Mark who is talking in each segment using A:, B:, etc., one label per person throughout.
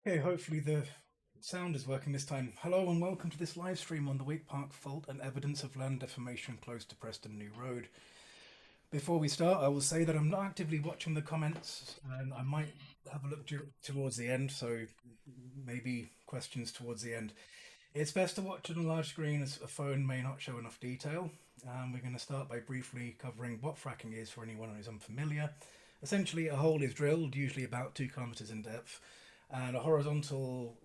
A: Okay, hopefully the sound is working this time. Hello and welcome to this live stream on the Wake Park fault and evidence of land deformation close to Preston New Road. Before we start, I will say that I'm not actively watching the comments and I might have a look towards the end, so maybe questions towards the end. It's best to watch on a large screen as a phone may not show enough detail. We're going to start by briefly covering what fracking is for anyone who's unfamiliar. Essentially, a hole is drilled, usually about 2 kilometers in depth, and a horizontal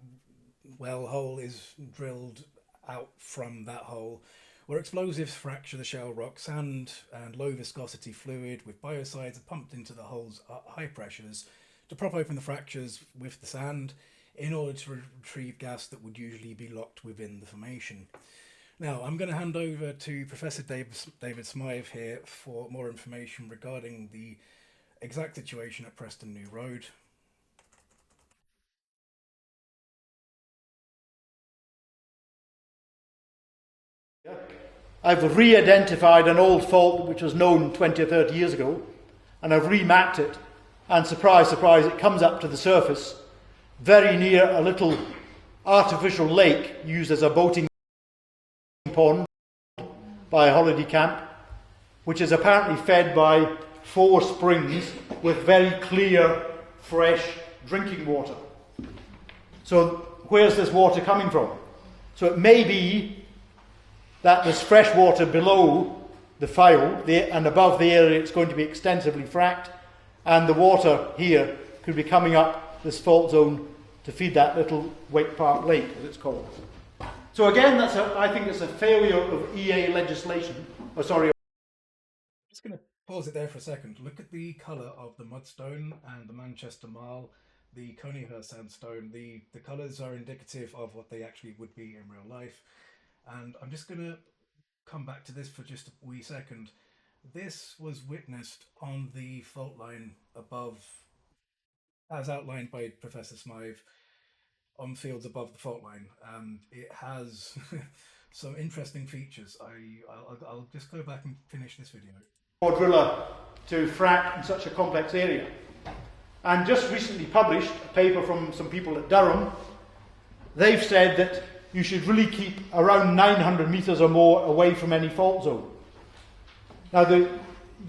A: well hole is drilled out from that hole where explosives fracture the shell rock. Sand and low viscosity fluid with biocides are pumped into the holes at high pressures to prop open the fractures with the sand in order to retrieve gas that would usually be locked within the formation. Now, I'm going to hand over to Professor David Smythe here for more information regarding the exact situation at Preston New Road.
B: I've re-identified an old fault which was known 20 or 30 years ago, and I've remapped it, and surprise, surprise, it comes up to the surface very near a little artificial lake used as a boating pond by a holiday camp, which is apparently fed by 4 springs with very clear, fresh drinking water. So where's this water coming from? So it may be that there's fresh water below the Fylde and above the area it's going to be extensively fracked, and the water here could be coming up this fault zone to feed that little Wake Park Lake, as it's called. So again, I think it's a failure of EA legislation. Oh, sorry.
A: I'm just going to pause it there for a second. Look at the colour of the mudstone and the Manchester marl, the Coneyhurst sandstone. The colours are indicative of what they actually would be in real life. And I'm just going to come back to this for just a wee second. This was witnessed on the fault line above, as outlined by Professor Smythe, on fields above the fault line, and it has some interesting features. I'll just go back and finish this video.
B: Driller to frack in such a complex area. And just recently published a paper from some people at Durham. They've said that you should really keep around 900 metres or more away from any fault zone. Now, the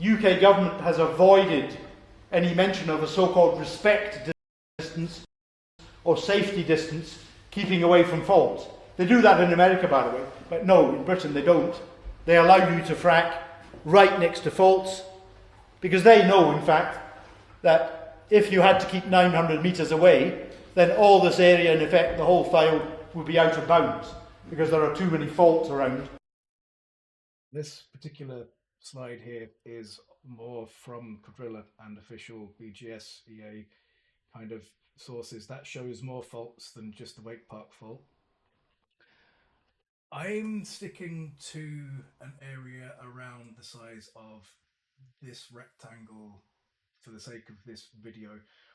B: UK government has avoided any mention of a so-called respect distance or safety distance, keeping away from faults. They do that in America, by the way, but no, in Britain they don't. They allow you to frack right next to faults, because they know, in fact, that if you had to keep 900 metres away, then all this area, in effect, the whole Fylde, would be out of bounds, because there are too many faults around.
A: This particular slide here is more from Quadrilla and official BGS EA kind of sources. That shows more faults than just the Wake Park fault. I'm sticking to an area around the size of this rectangle for the sake of this video.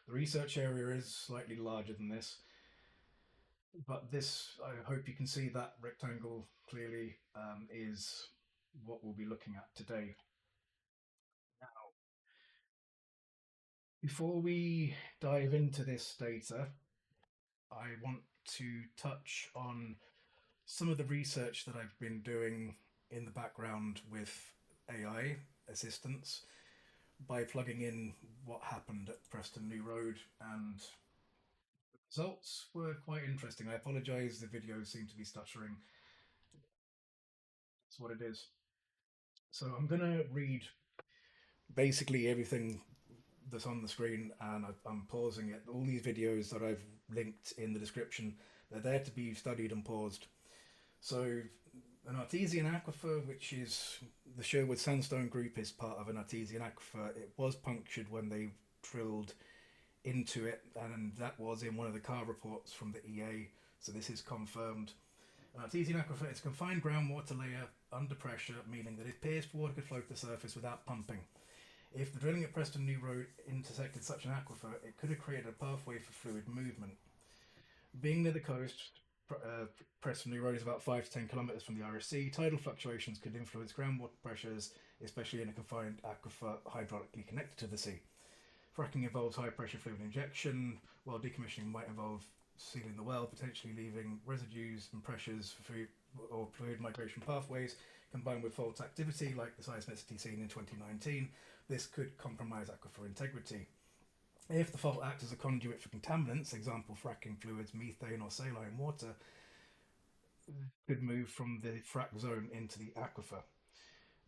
A: The research area is slightly larger than this, but this, I hope you can see that rectangle clearly, is what we'll be looking at today. Now, before we dive into this data, I want to touch on some of the research that I've been doing in the background with AI assistance by plugging in what happened at Preston New Road, and the results were quite interesting. I apologise, the video seemed to be stuttering. That's what it is. So I'm going to read basically everything that's on the screen, and I'm pausing it. All these videos that I've linked in the description, they're there to be studied and paused. So an artesian aquifer, which is the Sherwood Sandstone Group, is part of an artesian aquifer. It was punctured when they drilled into it, and that was in one of the car reports from the EA, so this is confirmed. An artesian aquifer is a confined groundwater layer under pressure, meaning that if pierced, water could flow to the surface without pumping. If the drilling at Preston New Road intersected such an aquifer, it could have created a pathway for fluid movement. Being near the coast, Preston New Road is about 5 to 10 kilometres from the RSC. Tidal fluctuations could influence groundwater pressures, especially in a confined aquifer hydraulically connected to the sea. Fracking involves high pressure fluid injection, while decommissioning might involve sealing the well, potentially leaving residues and pressures or fluid migration pathways, combined with fault activity like the seismicity seen in 2019. This could compromise aquifer integrity. If the fault acts as a conduit for contaminants, example fracking fluids, methane, or saline water, could move from the frack zone into the aquifer.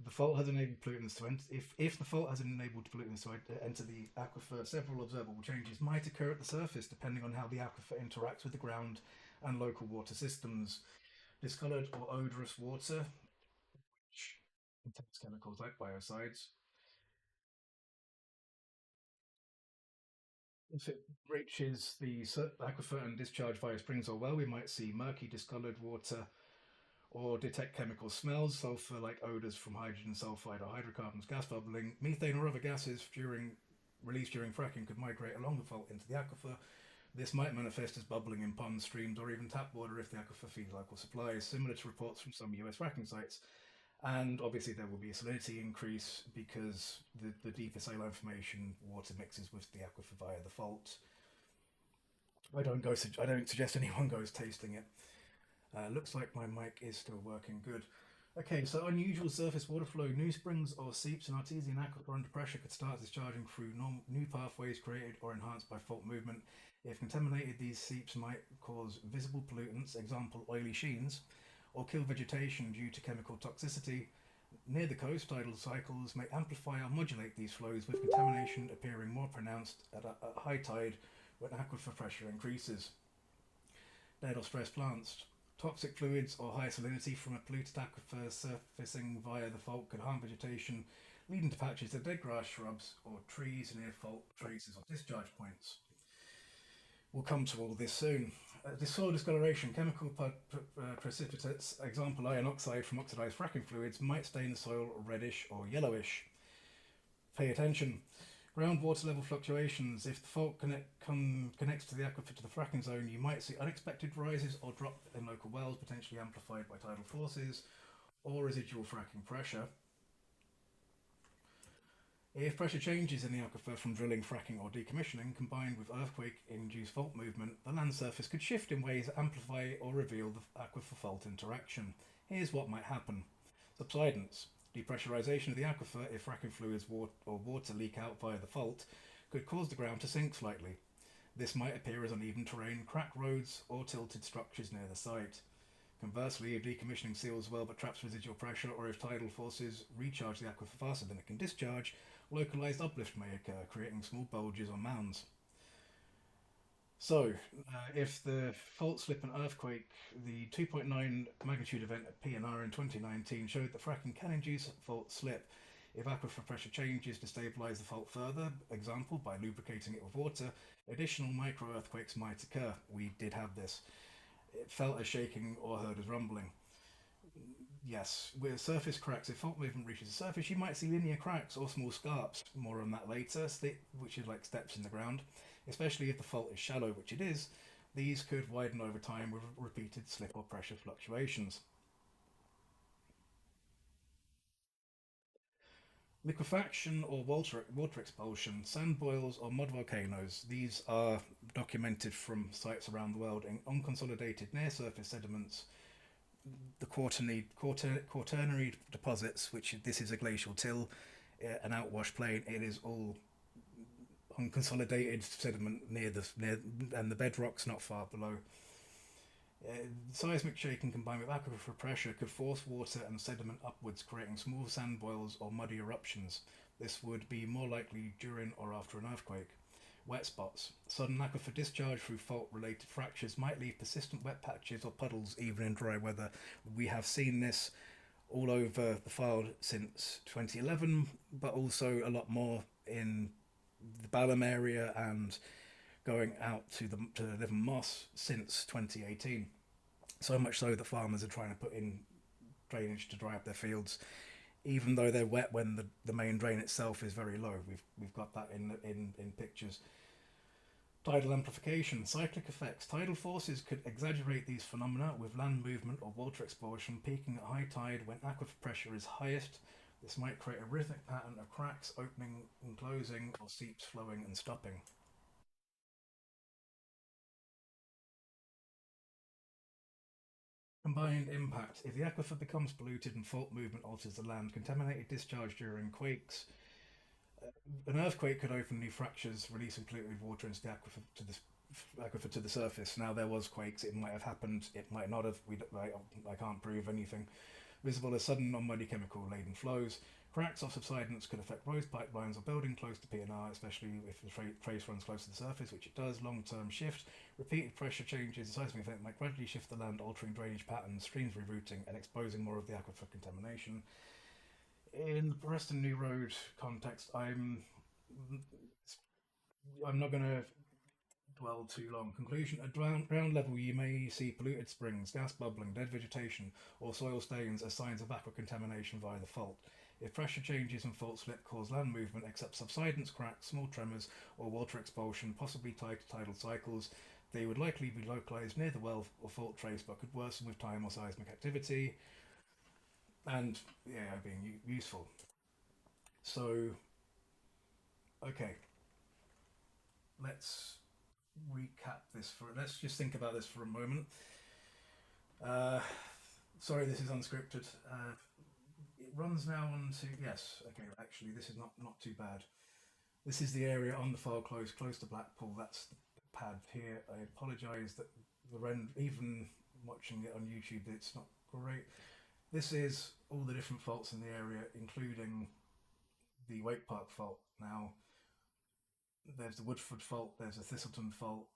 A: The fault has enabled pollutants to enter. If the fault has enabled pollutants to enter the aquifer, several observable changes might occur at the surface depending on how the aquifer interacts with the ground and local water systems. Discolored or odorous water, which contains chemicals like biocides, if it reaches the aquifer and discharge via springs or well, we might see murky, discolored water or detect chemical smells, sulfur like odors from hydrogen sulfide or hydrocarbons, gas bubbling, methane or other gases released during fracking could migrate along the fault into the aquifer. This might manifest as bubbling in ponds, streams, or even tap water if the aquifer feeds local supplies, similar to reports from some US fracking sites. And obviously, there will be a salinity increase because the deeper saline formation water mixes with the aquifer via the fault. I don't suggest anyone goes tasting it. Looks like my mic is still working good. Okay, so unusual surface water flow. New springs or seeps in artesian aquifer under pressure could start discharging through new pathways created or enhanced by fault movement. If contaminated, these seeps might cause visible pollutants, example oily sheens, or kill vegetation due to chemical toxicity. Near the coast, tidal cycles may amplify or modulate these flows, with contamination appearing more pronounced at high tide when aquifer pressure increases. Dead or stressed plants. Toxic fluids or high salinity from a polluted aquifer surfacing via the fault could harm vegetation, leading to patches of dead grass, shrubs, or trees near fault traces or discharge points. We'll come to all this soon. The soil discoloration, chemical precipitates, example iron oxide from oxidized fracking fluids, might stain the soil reddish or yellowish. Pay attention. Groundwater level fluctuations. If the fault connects to the aquifer to the fracking zone, you might see unexpected rises or drop in local wells, potentially amplified by tidal forces or residual fracking pressure. If pressure changes in the aquifer from drilling, fracking, or decommissioning, combined with earthquake-induced fault movement, the land surface could shift in ways that amplify or reveal the aquifer-fault interaction. Here's what might happen. Subsidence. Depressurization of the aquifer if fracking fluids or water leak out via the fault could cause the ground to sink slightly. This might appear as uneven terrain, cracked roads, or tilted structures near the site. Conversely, if decommissioning seals well but traps residual pressure, or if tidal forces recharge the aquifer faster than it can discharge, localized uplift may occur, creating small bulges or mounds. So, if the fault slip and earthquake, the 2.9 magnitude event at PNR in 2019 showed that fracking can induce fault slip. If aquifer pressure changes to stabilize the fault further, example by lubricating it with water, additional micro earthquakes might occur. We did have this. It felt as shaking or heard as rumbling. Yes, with surface cracks, if fault movement reaches the surface, you might see linear cracks or small scarps. More on that later, which is like steps in the ground. Especially if the fault is shallow, which it is, these could widen over time with repeated slip or pressure fluctuations. Liquefaction or water expulsion, sand boils or mud volcanoes. These are documented from sites around the world in unconsolidated near surface sediments, the quaternary deposits, which this is a glacial till, an outwash plain. It is all unconsolidated sediment and the bedrock's not far below. Seismic shaking combined with aquifer pressure could force water and sediment upwards, creating small sand boils or muddy eruptions. This would be more likely during or after an earthquake. Wet spots. Sudden aquifer discharge through fault-related fractures might leave persistent wet patches or puddles even in dry weather. We have seen this all over the Fylde since 2011, but also a lot more in the Balham area and going out to the Lytham Moss since 2018. So much so that farmers are trying to put in drainage to dry up their fields, even though they're wet when the main drain itself is very low. We've got that in pictures. Tidal amplification, cyclic effects. Tidal forces could exaggerate these phenomena with land movement or water expulsion peaking at high tide when aquifer pressure is highest. This might create a rhythmic pattern of cracks opening and closing or seeps flowing and stopping. Combined impact. If the aquifer becomes polluted and fault movement alters the land, contaminated discharge during quakes, an earthquake could open new fractures, releasing polluted water into the aquifer to the surface. Now there was quakes. It might have happened. It might not have. I can't prove anything. Visible as sudden non-muddy chemical-laden flows. Cracks or subsidence could affect roads, pipelines, or building close to PNR, especially if the trace runs close to the surface, which it does. Long-term shift. Repeated pressure changes. The seismic event might gradually shift the land, altering drainage patterns, streams rerouting, and exposing more of the aquifer contamination. In the Preston New Road context, I'm not going to dwell too long. Conclusion: at ground level, you may see polluted springs, gas bubbling, dead vegetation, or soil stains as signs of aqua contamination via the fault. If pressure changes and fault slip cause land movement, except subsidence, cracks, small tremors, or water expulsion, possibly tied to tidal cycles, they would likely be localized near the well or fault trace, but could worsen with time or seismic activity. And yeah, being useful. So, okay, let's recap this for. Let's just think about this for a moment. Uh, Sorry, this is unscripted. It runs now on to yes. Okay, actually, this is not too bad. This is the area on the file close to Blackpool. That's the pad here. I apologise that the rend even watching it on YouTube, it's not great. This is all the different faults in the area, including the Wake Park fault. Now, there's the Woodford fault. There's a Thistleton fault.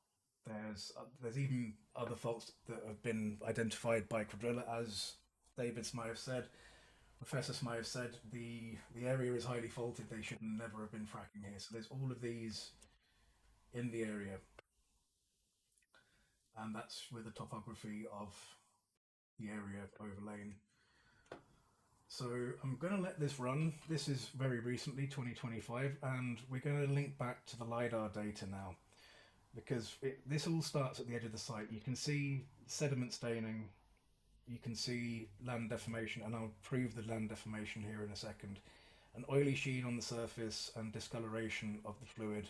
A: There's even other faults that have been identified by Quadrilla, as David Smythe said. Professor Smythe said the area is highly faulted. They should never have been fracking here. So there's all of these in the area, and that's with the topography of the area overlain. So I'm going to let this run. This is very recently, 2025, and we're going to link back to the LiDAR data now, because this all starts at the edge of the site. You can see sediment staining, you can see land deformation, and I'll prove the land deformation here in a second. An oily sheen on the surface and discoloration of the fluid.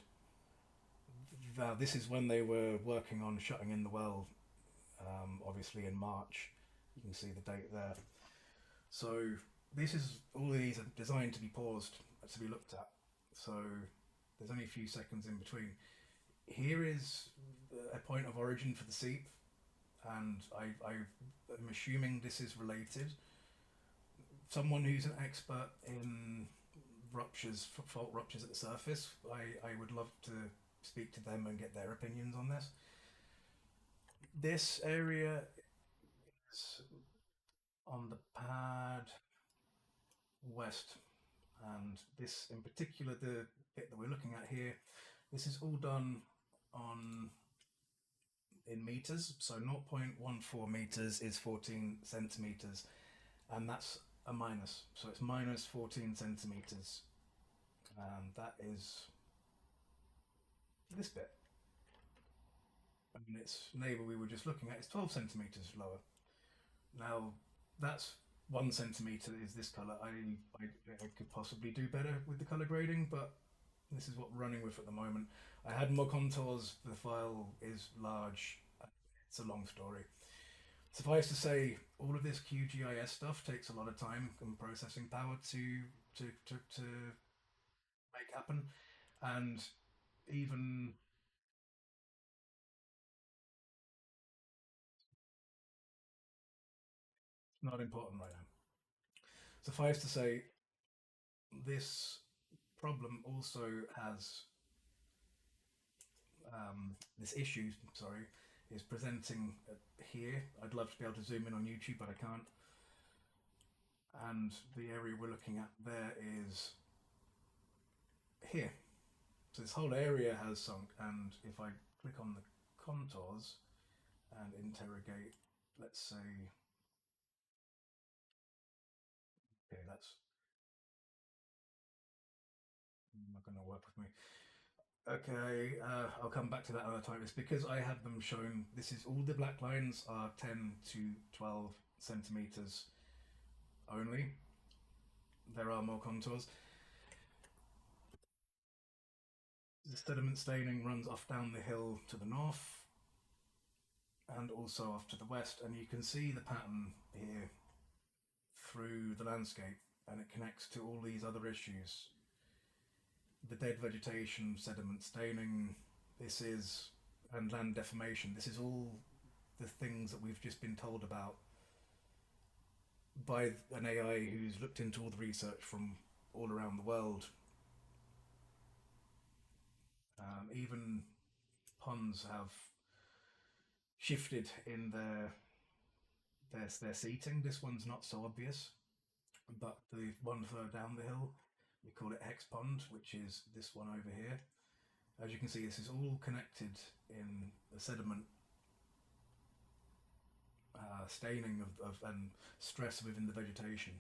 A: Now, this is when they were working on shutting in the well, obviously in March. You can see the date there. So all of these are designed to be paused, to be looked at. So there's only a few seconds in between. Here is a point of origin for the seep, and I'm assuming this is related. Someone who's an expert in fault ruptures at the surface, I would love to speak to them and get their opinions on this. This area is on the pad west, and this in particular, the bit that we're looking at here, this is all done on in meters. So 0.14 meters is 14 centimeters, and that's a minus. So it's minus 14 centimeters, and that is this bit. I mean, its neighbour we were just looking at is 12 centimeters lower. Now, that's 1 centimeter is this colour. I could possibly do better with the colour grading, but this is what we're running with at the moment. I had more contours. The file is large. It's a long story. Suffice to say, all of this QGIS stuff takes a lot of time and processing power to make happen, and even not important right now. Suffice to say, this problem also has this issue. Sorry, is presenting here. I'd love to be able to zoom in on YouTube, but I can't. And the area we're looking at there is here. So this whole area has sunk, and if I click on the contours and interrogate, let's say, okay, that's not going to work with me. Okay, I'll come back to that another time. It's because I have them shown. This is all the black lines are 10 to 12 centimeters only. There are more contours. The sediment staining runs off down the hill to the north. and also off to the west, and you can see the pattern here through the landscape, and it connects to all these other issues. The dead vegetation, sediment staining, and land deformation. This is all the things that we've just been told about by an AI who's looked into all the research from all around the world. Even ponds have shifted in their seating. This one's not so obvious, but the one further down the hill, we call it Hex Pond, which is this one over here. As you can see, this is all connected in the sediment staining of and stress within the vegetation.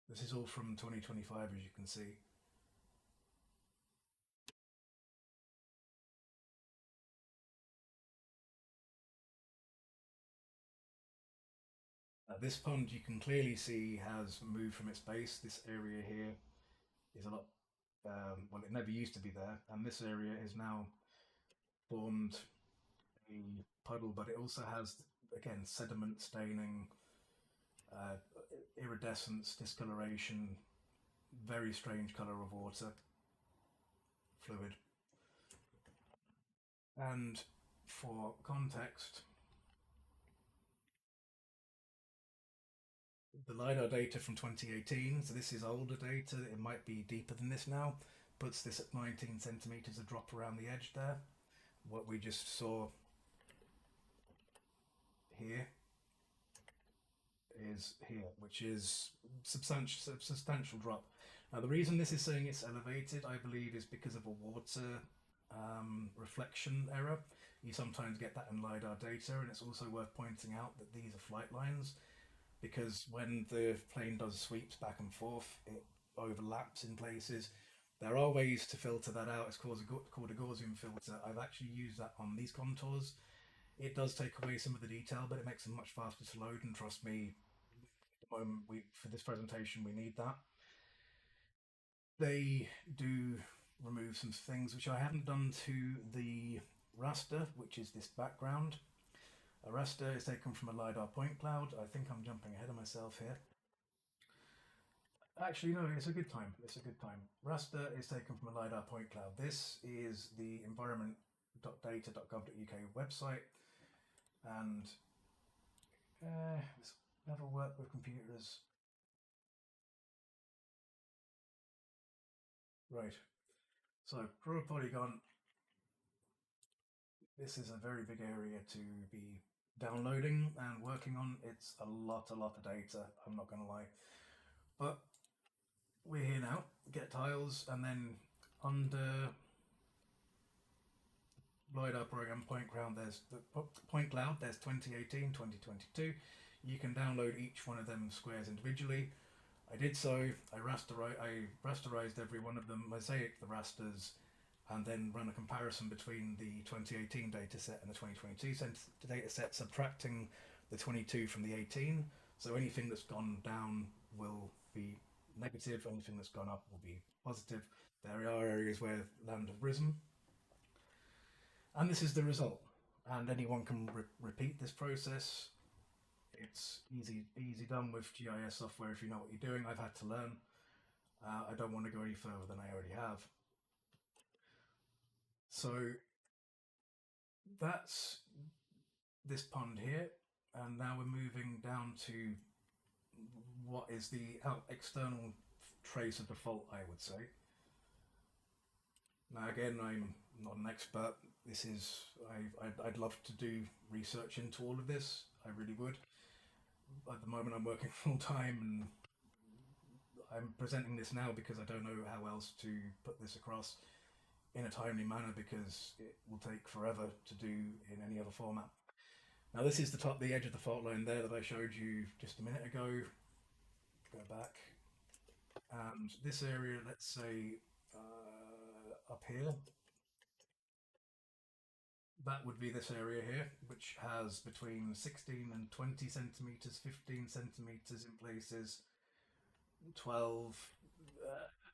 A: This is all from 2025, as you can see. This pond you can clearly see has moved from its base. This area here is a lot, well, it never used to be there, and this area is now formed a puddle, but it also has, again, sediment staining, uh, iridescence, discoloration, very strange colour of water, fluid. And for context, the LiDAR data from 2018, so this is older data, it might be deeper than this now, puts this at 19 centimetres, a drop around the edge there. What we just saw here is here, which is substantial drop. Now, the reason this is saying it's elevated, I believe, is because of a water reflection error. You sometimes get that in LiDAR data, and it's also worth pointing out that these are flight lines, because when the plane does sweeps back and forth, it overlaps in places. There are ways to filter that out. It's called a Gaussian filter. I've actually used that on these contours. It does take away some of the detail, but it makes them much faster to load, and trust me, at the moment for this presentation we need that. They do remove some things which I haven't done to the raster, which is this background. A raster is taken from a LiDAR point cloud. I think I'm jumping ahead of myself here. Actually, no, it's a good time. It's a good time. Raster is taken from a LiDAR point cloud. This is the environment.data.gov.uk website, and it's never worked with computers. Right. So, for a polygon, this is a very big area to be downloading and working on. It's a lot of data, I'm not going to lie. But we're here now, get tiles, and then under LiDAR program point cloud, there's the point cloud, there's 2018, 2022. You can download each one of them squares individually. I did so. I rasterized every one of them, mosaic the rasters, and then run a comparison between the 2018 dataset and the 2022 dataset, subtracting the 22 from the 18. So anything that's gone down will be negative, anything that's gone up will be positive. There are areas where land has risen, and this is the result. And anyone can repeat this process. It's easy done with GIS software if you know what you're doing. I've had to learn. I don't want to go any further than I already have. So that's this pond here, and now we're moving down to what is the external trace of the fault, I would say. Now again, I'm not an expert. This is I'd love to do research into all of this. I really would. At the moment, I'm working full time, and I'm presenting this now because I don't know how else to put this across in a timely manner, because it will take forever to do in any other format. Now this is the edge of the fault line there that I showed you just a minute ago. Go back, and this area, let's say up here, that would be this area here, which has between 16 and 20 centimeters, 15 centimeters in places, 12,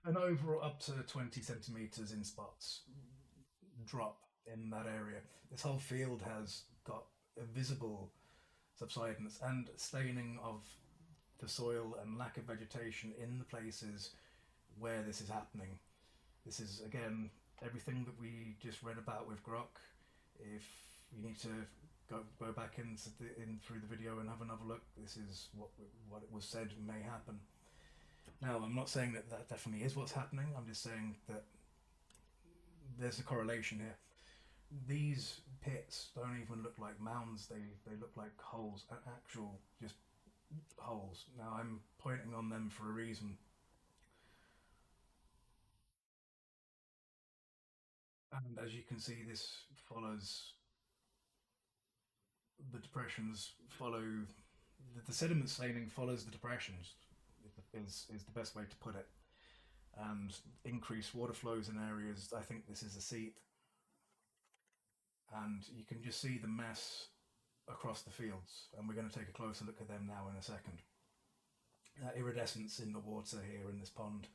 A: and overall up to 20 centimeters in spots drop. in that area. This whole field has got a visible subsidence and staining of the soil and lack of vegetation in the places where this is happening. This is again everything that we just read about with Grok. If you need to go back in through the video and have another look, this is what it was said may happen. Now, I'm not saying that that definitely is what's happening. I'm just saying that there's a correlation here. These pits don't even look like mounds. They look like holes, actual just holes. Now, I'm pointing on them for a reason. And as you can see, this follows the depressions follow the sediment staining follows the depressions is the best way to put it, and increased water flows in areas. I think this is a seep, and you can just see the mess across the fields, and we're going to take a closer look at them now in a second. Iridescence in the water here in this pond.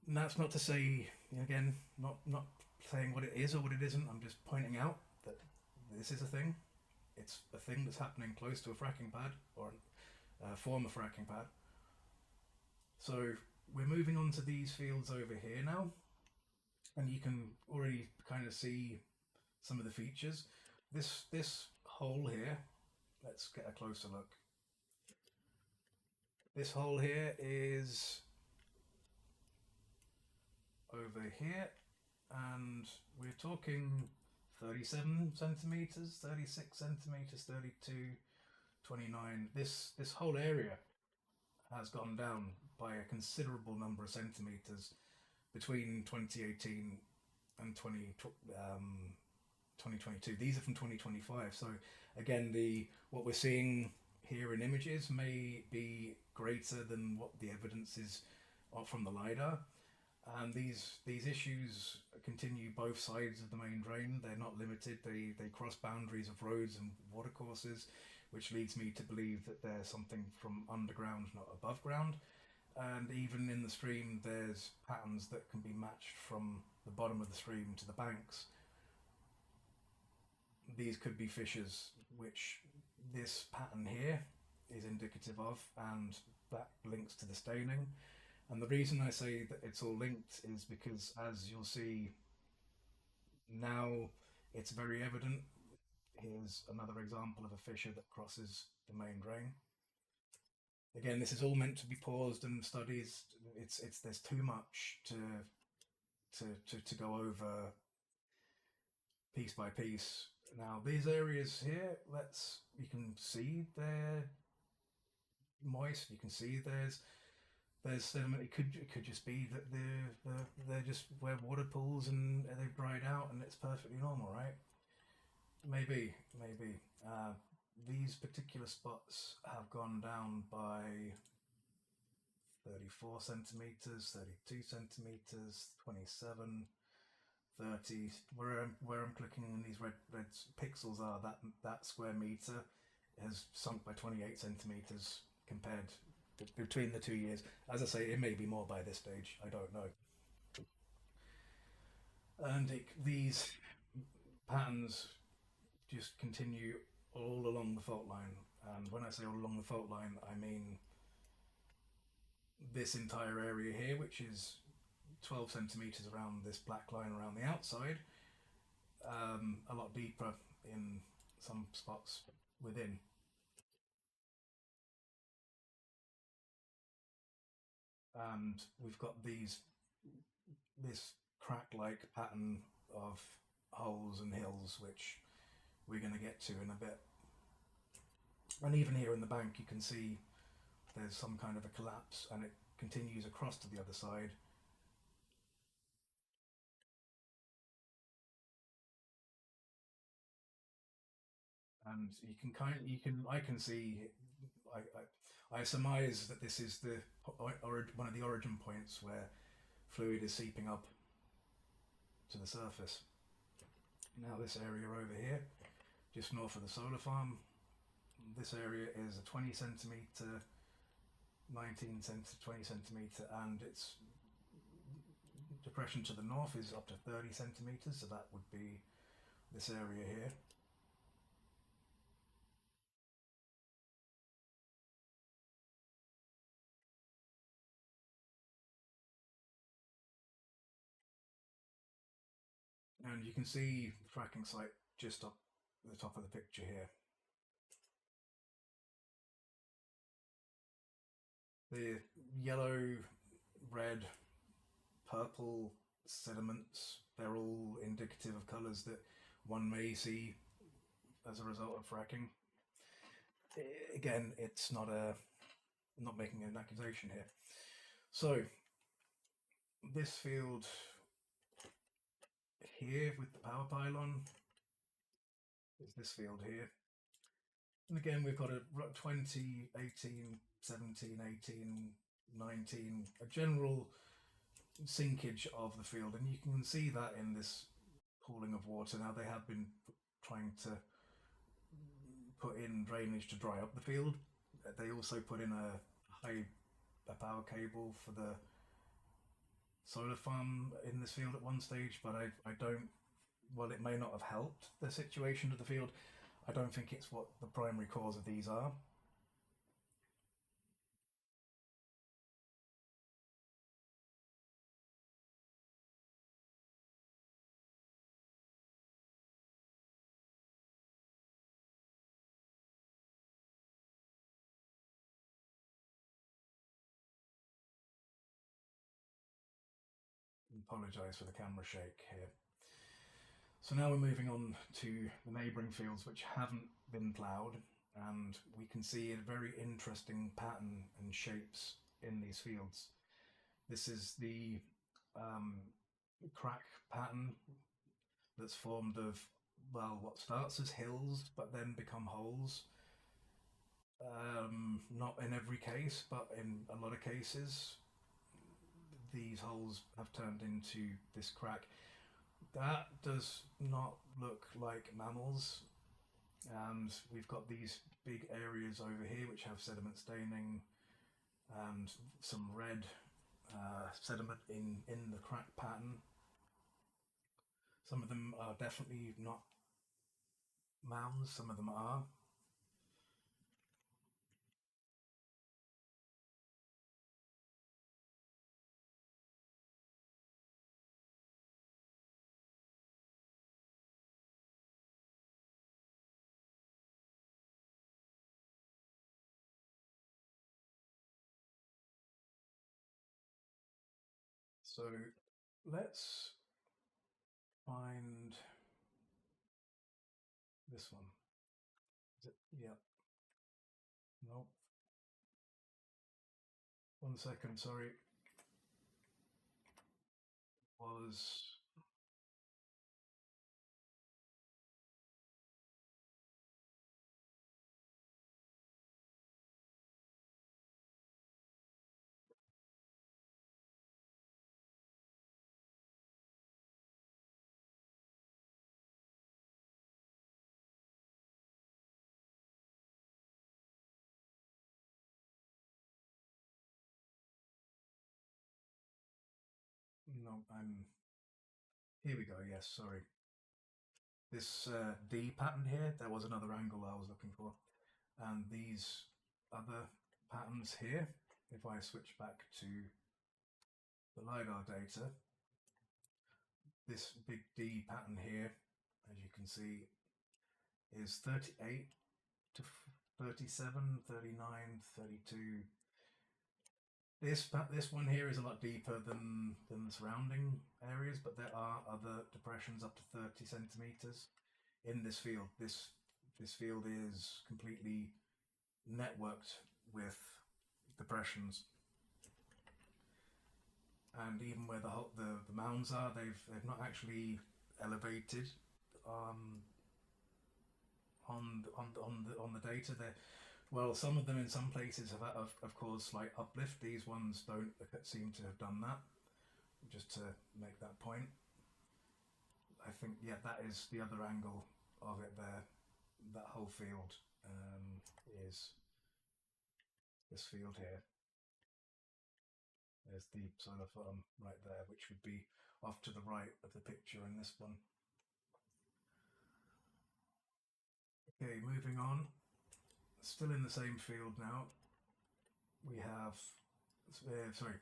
A: And that's not to say, again, not saying what it is or what it isn't. I'm just pointing out that this is a thing. It's a thing that's happening close to a fracking pad or a former fracking pad. So we're moving on to these fields over here now, and you can already kind of see some of the features. This hole here, let's get a closer look. This hole here is over here, and we're talking 37 centimeters, 36 centimeters, 32, 29. This whole area has gone down by a considerable number of centimeters between 2018 and 2022. These are from 2025. So again, what we're seeing here in images may be greater than what the evidence is from the LiDAR. And these issues continue both sides of the main drain. They're not limited. They cross boundaries of roads and watercourses, which leads me to believe that there's something from underground, not above ground. And even in the stream, there's patterns that can be matched from the bottom of the stream to the banks. These could be fissures, which this pattern here is indicative of, and that links to the staining. And the reason I say that it's all linked is because, as you'll see now, it's very evident. Here's another example of a fissure that crosses the main drain. Again, this is all meant to be paused and studied. It's there's too much to go over piece by piece. Now these areas here, you can see they're moist. You can see there's sediment. It could just be that they're just where water pools and they've dried out and it's perfectly normal, right? Maybe. These particular spots have gone down by 34 centimeters, 32 centimeters, 27, 30. Where I'm clicking and these red pixels are, that square meter has sunk by 28 centimeters compared between the 2 years. As I say, it may be more by this stage. I don't know. And these patterns just continue all along the fault line. And when I say all along the fault line, I mean this entire area here, which is 12 centimeters around this black line around the outside, a lot deeper in some spots within. And we've got this crack-like pattern of holes and hills, which we're going to get to in a bit. And even here in the bank, you can see there's some kind of a collapse, and it continues across to the other side. And I can see, I surmise that this is one of the origin points where fluid is seeping up to the surface. Now this area over here, just north of the solar farm, this area is a 20 centimeter, 19 centimeter, 20 centimeter, and it's depression to the north is up to 30 centimetres, so that would be this area here. And you can see the fracking site just up the top of the picture here. The yellow, red, purple sediments, they're all indicative of colours that one may see as a result of fracking. Again, it's not I'm not making an accusation here. So this field here with the power pylon is this field here. And again, we've got a 20, 18, 17, 18, 19, a general sinkage of the field. And you can see that in this pooling of water. Now, they have been trying to put in drainage to dry up the field. They also put in a power cable for the solar farm in this field at one stage, but I don't, well, it may not have helped the situation of the field. I don't think it's what the primary cause of these are. Apologise for the camera shake here. So now we're moving on to the neighbouring fields which haven't been ploughed, and we can see a very interesting pattern and shapes in these fields. This is the crack pattern that's formed of, well, what starts as hills but then become holes. Not in every case, but in a lot of cases, these holes have turned into this crack. That does not look like mammals, and we've got these big areas over here which have sediment staining and some red sediment in the crack pattern. Some of them are definitely not mounds, some of them are. So let's find this one. Is it? Yeah. No. 1 second, sorry. Was no, I'm here we go. Yes, sorry. This D pattern here, there was another angle I was looking for. And these other patterns here, if I switch back to the LiDAR data, this big D pattern here, as you can see, is 38 to 37, 39, 32. This one here is a lot deeper than the surrounding areas, but there are other depressions up to 30 centimeters in this field. This field is completely networked with depressions, and even where the mounds are, they've not actually elevated on the data. Well, some of them in some places have caused slight uplift. These ones don't seem to have done that. Just to make that point, I think, yeah, that is the other angle of it there. That whole field is this field here. There's the solar farm right there, which would be off to the right of the picture in this one. Okay, moving on. Still in the same field now. We have,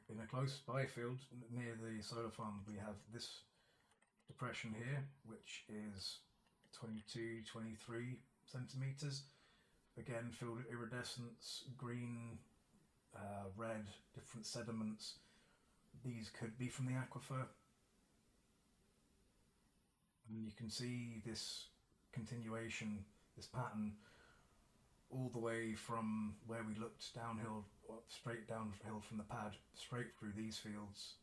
A: in a close by field near the solar farm, we have this depression here, which is 22, 23 centimeters. Again, filled with iridescence, green, red, different sediments. These could be from the aquifer. And you can see this continuation, this pattern, all the way from where we looked downhill, straight downhill from the pad, straight through these fields.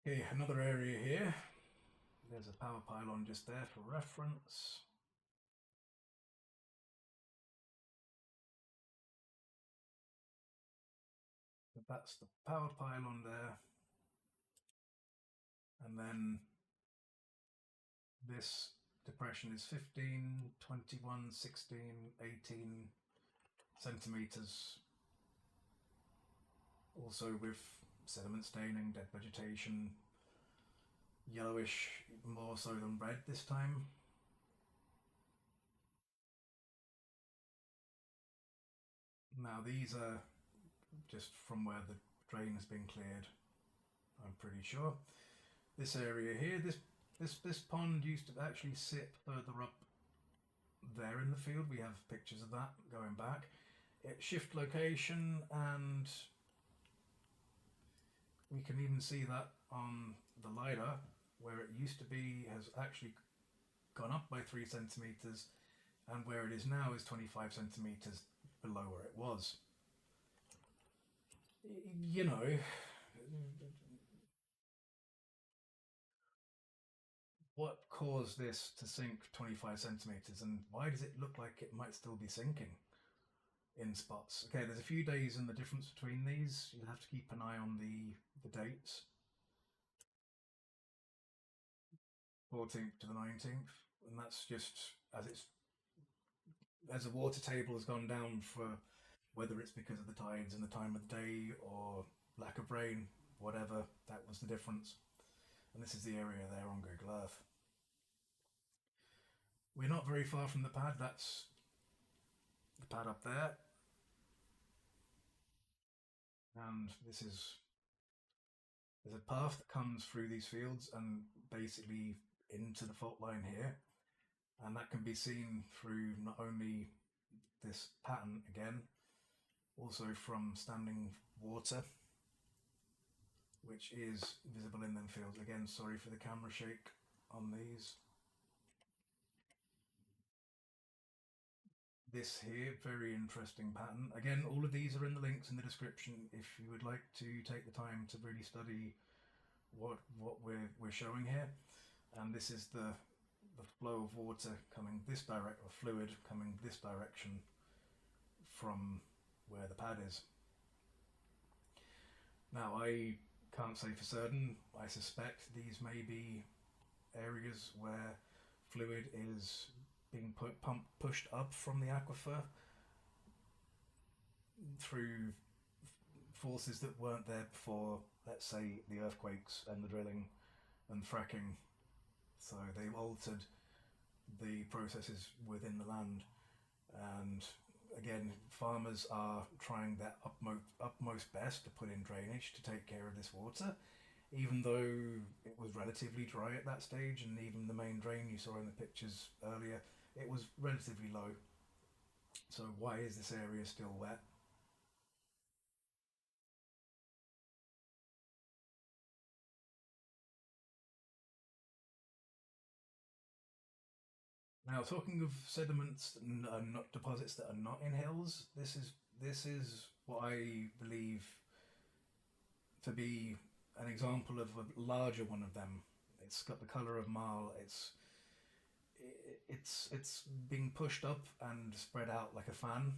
A: Okay, another area here. There's a power pylon just there for reference. But that's the power pylon there. And then this depression is 15, 21, 16, 18 centimeters. Also with sediment staining, dead vegetation, yellowish, more so than red this time. Now these are just from where the drain has been cleared, I'm pretty sure. This area here, this pond used to actually sit further up there in the field. We have pictures of that going back. It shift location, and we can even see that on the LiDAR, where it used to be has actually gone up by 3 centimeters, and where it is now is 25 centimeters below where it was. You know, what caused this to sink 25 centimeters, and why does it look like it might still be sinking in spots? Okay, there's a few days in the difference between these. You'll have to keep an eye on the dates. 14th to the 19th, and that's just as the water table has gone down, for whether it's because of the tides and the time of the day or lack of rain, whatever, that was the difference. And this is the area there on Google Earth. We're not very far from the pad. That's the pad up there, and there's a path that comes through these fields and basically into the fault line here, and that can be seen through not only this pattern again, also from standing water, which is visible in them fields. Again, sorry for the camera shake on these. This here, very interesting pattern. Again, all of these are in the links in the description if you would like to take the time to really study what we're showing here. And this is the flow of water coming this direction, or fluid coming this direction from where the pad is. Now, I can't say for certain. I suspect these may be areas where fluid is being pushed up from the aquifer through forces that weren't there before, let's say, the earthquakes and the drilling and fracking. So they've altered the processes within the land. And again, farmers are trying their utmost best to put in drainage to take care of this water, even though it was relatively dry at that stage, and even the main drain you saw in the pictures earlier, it was relatively low. So why is this area still wet? Now, talking of sediments and not deposits that are not in hills, this is what I believe to be an example of a larger one of them. It's got the colour of marl. It's being pushed up and spread out like a fan,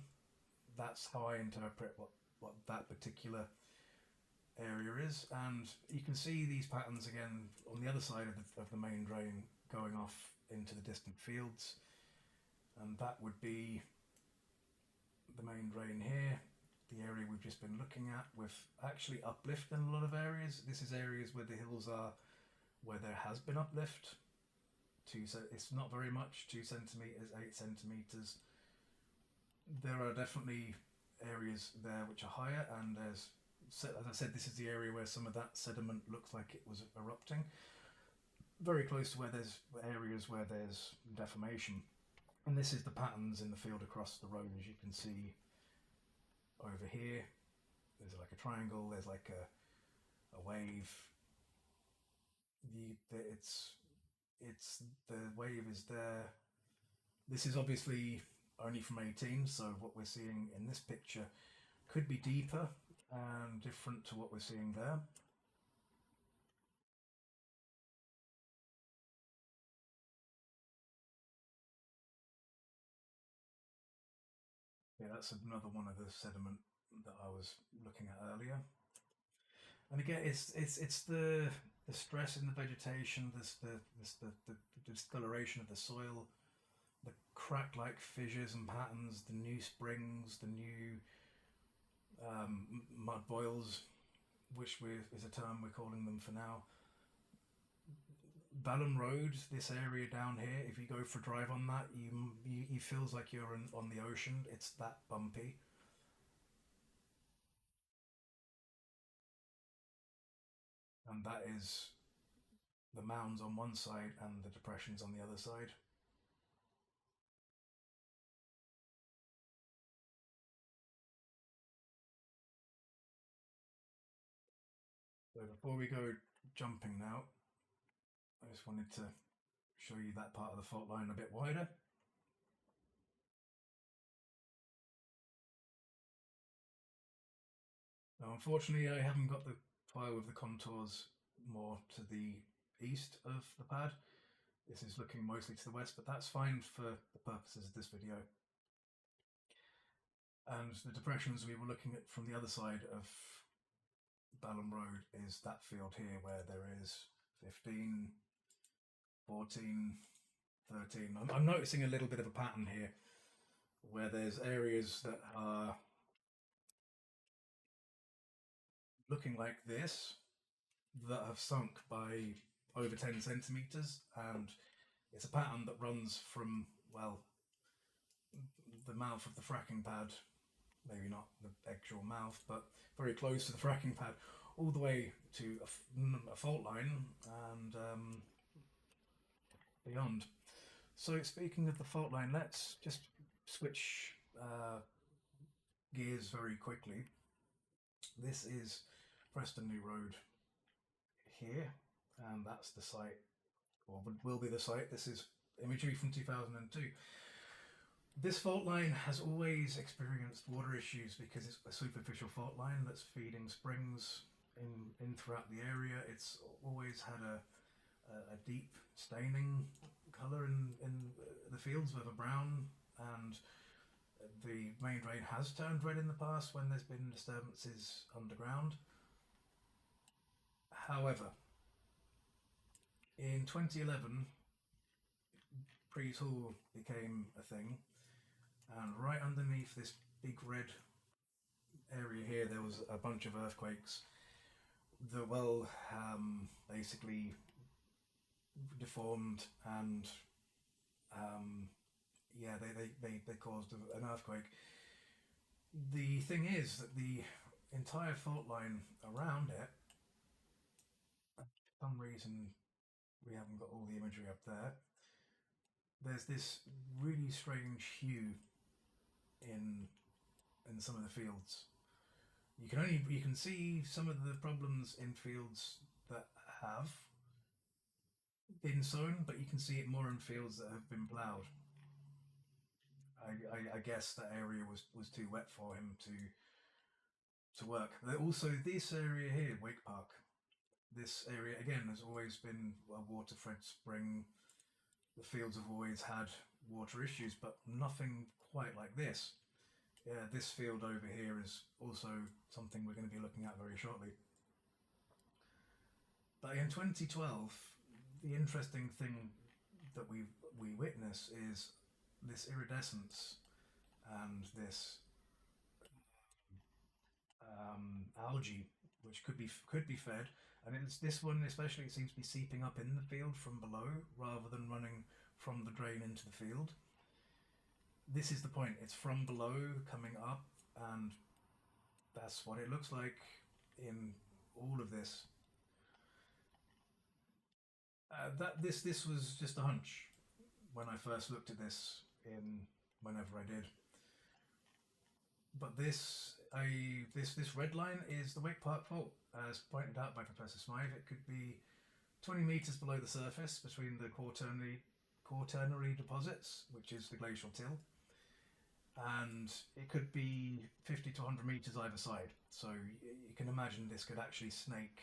A: that's how I interpret what that particular area is. And you can see these patterns again on the other side of the main drain going off into the distant fields, and that would be the main drain here, the area we've just been looking at, with actually uplift in a lot of areas. This is areas where the hills are, where there has been uplift. It's not very much, 2 centimeters, 8 centimeters. There are definitely areas there which are higher, and there's, as I said, this is the area where some of that sediment looks like it was erupting. Very close to where there's areas where there's deformation. And this is the patterns in the field across the road, as you can see over here. There's like a triangle, there's like a wave. The wave is there. This is obviously only from 18, so what we're seeing in this picture could be deeper and different to what we're seeing there. Yeah, that's another one of the sediment that I was looking at earlier. And again, it's the stress in the vegetation, the discoloration of the soil, the crack-like fissures and patterns, the new springs, the new mud boils, which is a term we're calling them for now. Balham Road, this area down here, if you go for a drive on that, you feels like you're on the ocean. It's that bumpy. And that is the mounds on one side and the depressions on the other side. So before we go jumping now, I just wanted to show you that part of the fault line a bit wider. Now, unfortunately, I haven't got the file with the contours more to the east of the pad. This is looking mostly to the west, but that's fine for the purposes of this video. And the depressions we were looking at from the other side of Balham Road is that field here where there is 15, 14, 13. I'm noticing a little bit of a pattern here where there's areas that are looking like this that have sunk by over 10 centimeters, and it's a pattern that runs from, well, the mouth of the fracking pad, maybe not the actual mouth, but very close to the fracking pad, all the way to a fault line and beyond. So speaking of the fault line, let's just switch gears very quickly. This is Preston New Road here, and that's the site, or will be the site. This is imagery from 2002. This fault line has always experienced water issues because it's a superficial fault line that's feeding springs in throughout the area. It's always had a deep staining colour in the fields with a brown, and the main drain has turned red in the past when there's been disturbances underground. However, in 2011, Prees Hall became a thing, and right underneath this big red area here, there was a bunch of earthquakes that, well, basically deformed and yeah, they caused an earthquake. The thing is that the entire fault line around it, for some reason we haven't got all the imagery up there, there's this really strange hue in some of the fields. You can see some of the problems in fields that have been sown, but you can see it more in fields that have been ploughed. I guess that area was too wet for him to work. Also, this area here, Wake Park, this area again has always been a water-fed spring. The fields have always had water issues, but nothing quite like this. Yeah, this field over here is also something we're going to be looking at very shortly. But in 2012, the interesting thing that we witness is this iridescence and this algae, which could be fed, and it's this one especially. It seems to be seeping up in the field from below rather than running from the drain into the field. This is the point. It's from below coming up, and that's what it looks like in all of this. That this was just a hunch when I first looked at this in whenever I did. But this red line is the Wake Park Fault, as pointed out by Professor Smythe. It could be 20 metres below the surface between the quaternary deposits, which is the glacial till, and it could be 50 to 100 metres either side. So you can imagine this could actually snake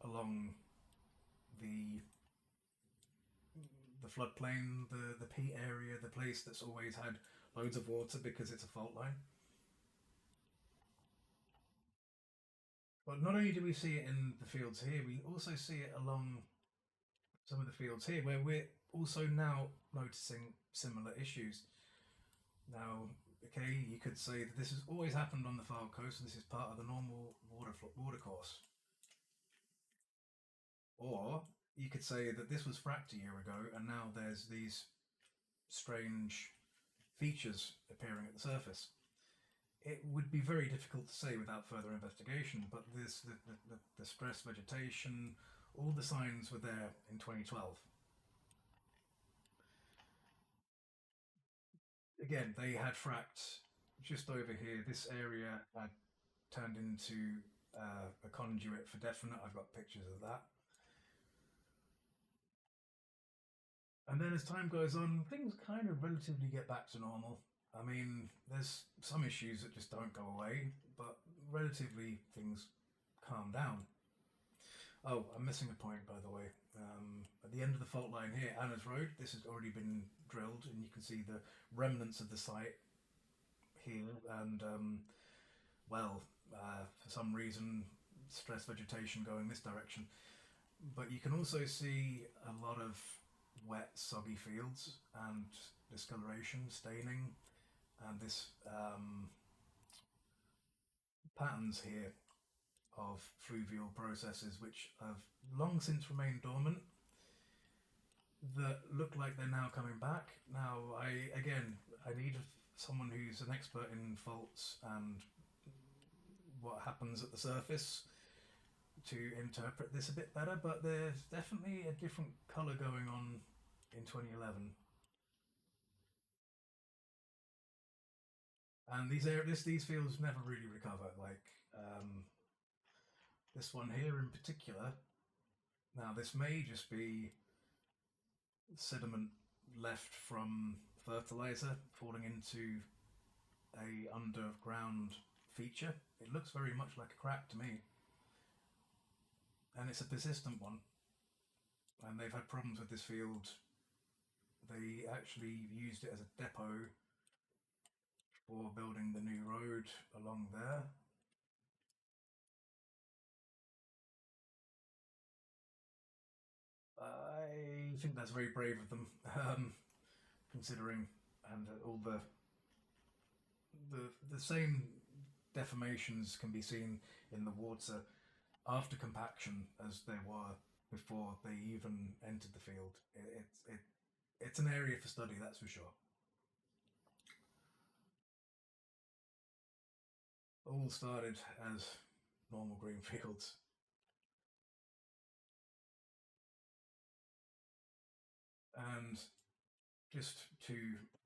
A: along the floodplain, the peat area, the place that's always had loads of water because it's a fault line. But not only do we see it in the fields here, we also see it along some of the fields here where we're also now noticing similar issues. Now, okay, you could say that this has always happened on the Fylde coast and this is part of the normal water course. Or you could say that this was fracked a year ago and now there's these strange features appearing at the surface. It would be very difficult to say without further investigation, but the stress vegetation, all the signs were there in 2012. Again, they had fracked just over here. This area had turned into a conduit for definite. I've got pictures of that. And then as time goes on, things kind of relatively get back to normal. I mean, there's some issues that just don't go away, but relatively things calm down. Oh, I'm missing a point, by the way. At the end of the fault line here, Anna's Road, this has already been drilled, and you can see the remnants of the site here. And, for some reason, stress vegetation going this direction. But you can also see a lot of wet, soggy fields and discoloration, staining, and this patterns here of fluvial processes which have long since remained dormant that look like they're now coming back. Now, I need someone who's an expert in faults and what happens at the surface to interpret this a bit better, but there's definitely a different colour going on in 2011. And these fields never really recover. Like this one here in particular. Now this may just be sediment left from fertilizer falling into a underground feature. It looks very much like a crack to me, and it's a persistent one. And they've had problems with this field. They actually used it as a depot for building the new road along there. I think that's very brave of them, considering, and all the same deformations can be seen in the water after compaction as there were before they even entered the field. It's an area for study, that's for sure. All started as normal green fields. And just to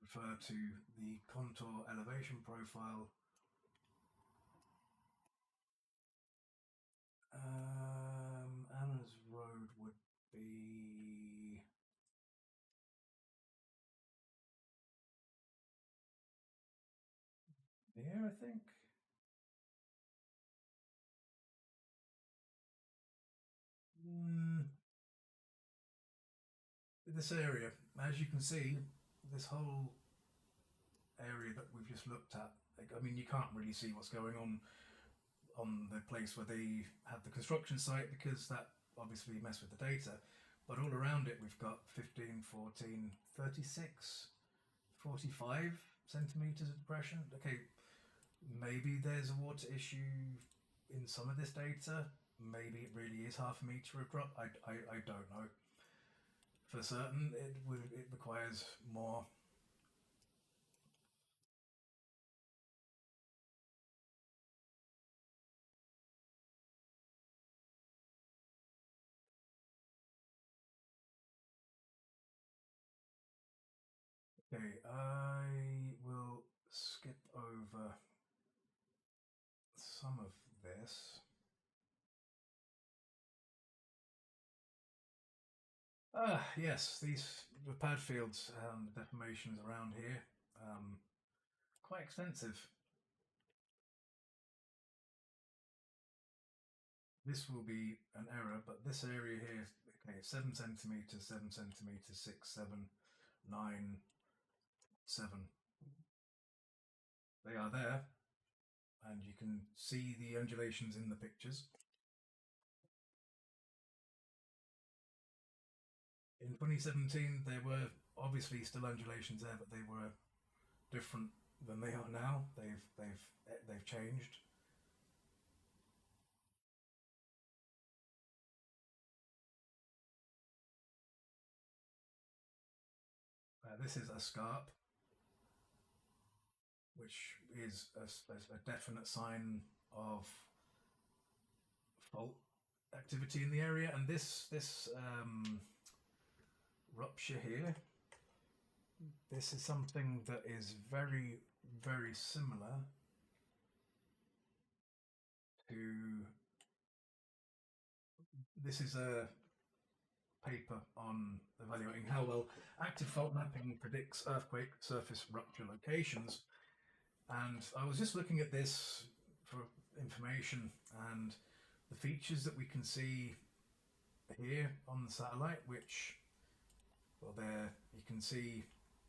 A: refer to the contour elevation profile, Anna's Road would be here, I think. This area, as you can see, this whole area that we've just looked at, I mean, you can't really see what's going on the place where they had the construction site because that obviously messed with the data. But all around it, we've got 15, 14, 36, 45 centimeters of depression. Okay, maybe there's a water issue in some of this data. Maybe it really is half a meter of drop. I don't know. For certain, it requires more. Okay, I will skip over some of this. Yes, these the pad fields, the deformations around here, quite extensive. This will be an error, but this area here, okay, 7 centimeters, 7 centimeters, 6, 7, 9, 7. They are there, and you can see the undulations in the pictures. In 2017, there were obviously still undulations there, but they were different than they are now. They've changed. This is a scarp, which is a definite sign of fault activity in the area, and this rupture here. This is something that is very similar to. This is a paper on evaluating how well active fault mapping predicts earthquake surface rupture locations. And I was just looking at this for information, and the features that we can see here on the satellite, which, well, there you can see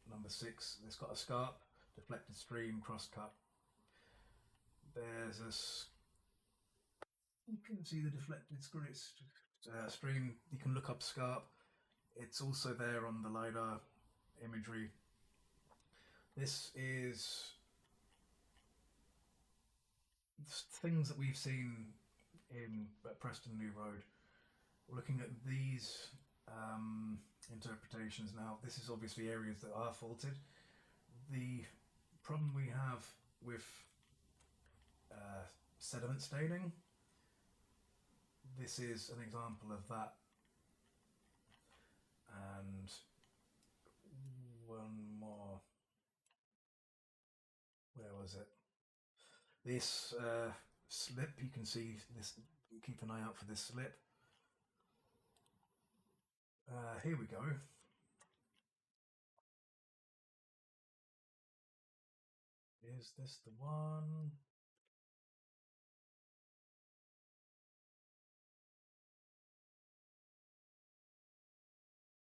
A: number 6, it's got a scarp, deflected stream, cross cut. There's a, you can see the deflected stream, you can look up scarp. It's also there on the LiDAR imagery. This is things that we've seen in Preston New Road. Looking at these interpretations now, this is obviously areas that are faulted. The problem we have with sediment staining, this is an example of that. And one more. Where was it? This slip, you can see this, keep an eye out for this slip. Here we go. Is this the one?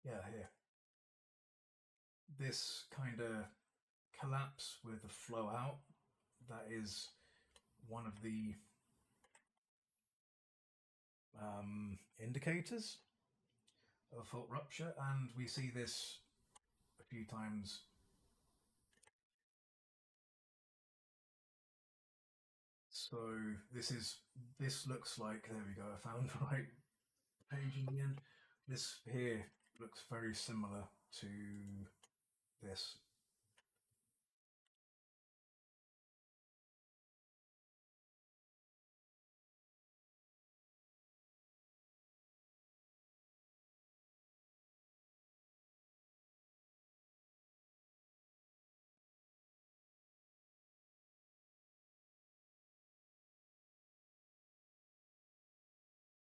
A: Yeah, here. This kind of collapse with the flow out, that is one of the indicators of fault rupture, and we see this a few times. So this looks like, there we go, I found the right page in the end. This here looks very similar to this.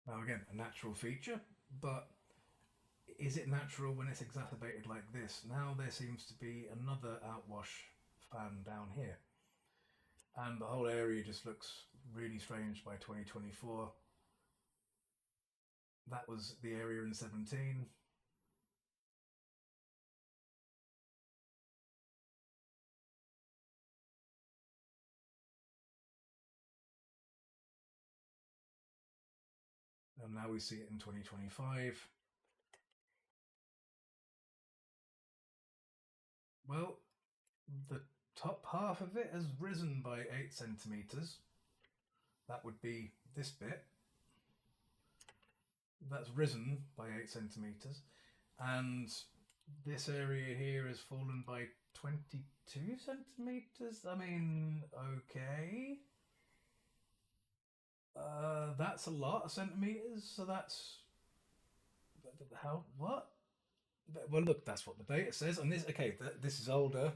A: Now again, a natural feature, but is it natural when it's exacerbated like this? Now there seems to be another outwash fan down here. And the whole area just looks really strange by 2024. That was the area in 17. and now we see it in 2025. Well, the top half of it has risen by 8 centimeters. That would be this bit. That's risen by 8 centimeters. And this area here has fallen by 22 centimeters. I mean, okay. That's a lot of centimeters. So that's how what? Well, look, that's what the data says. And this, okay, this is older,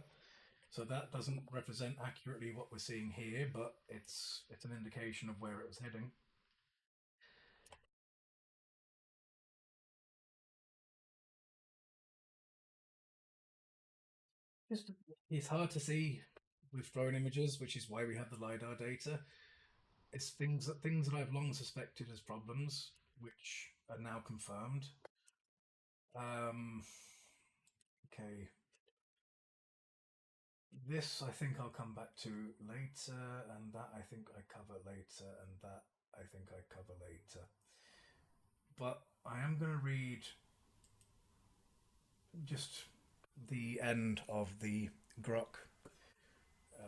A: so that doesn't represent accurately what we're seeing here, but it's an indication of where it was heading. Just it's hard to see with drone images, which is why we have the LiDAR data. It's things that I've long suspected as problems, which are now confirmed. Um, okay, this I think I'll come back to later, and that I think I cover later, and that I think I cover later. But I am going to read just the end of the Grok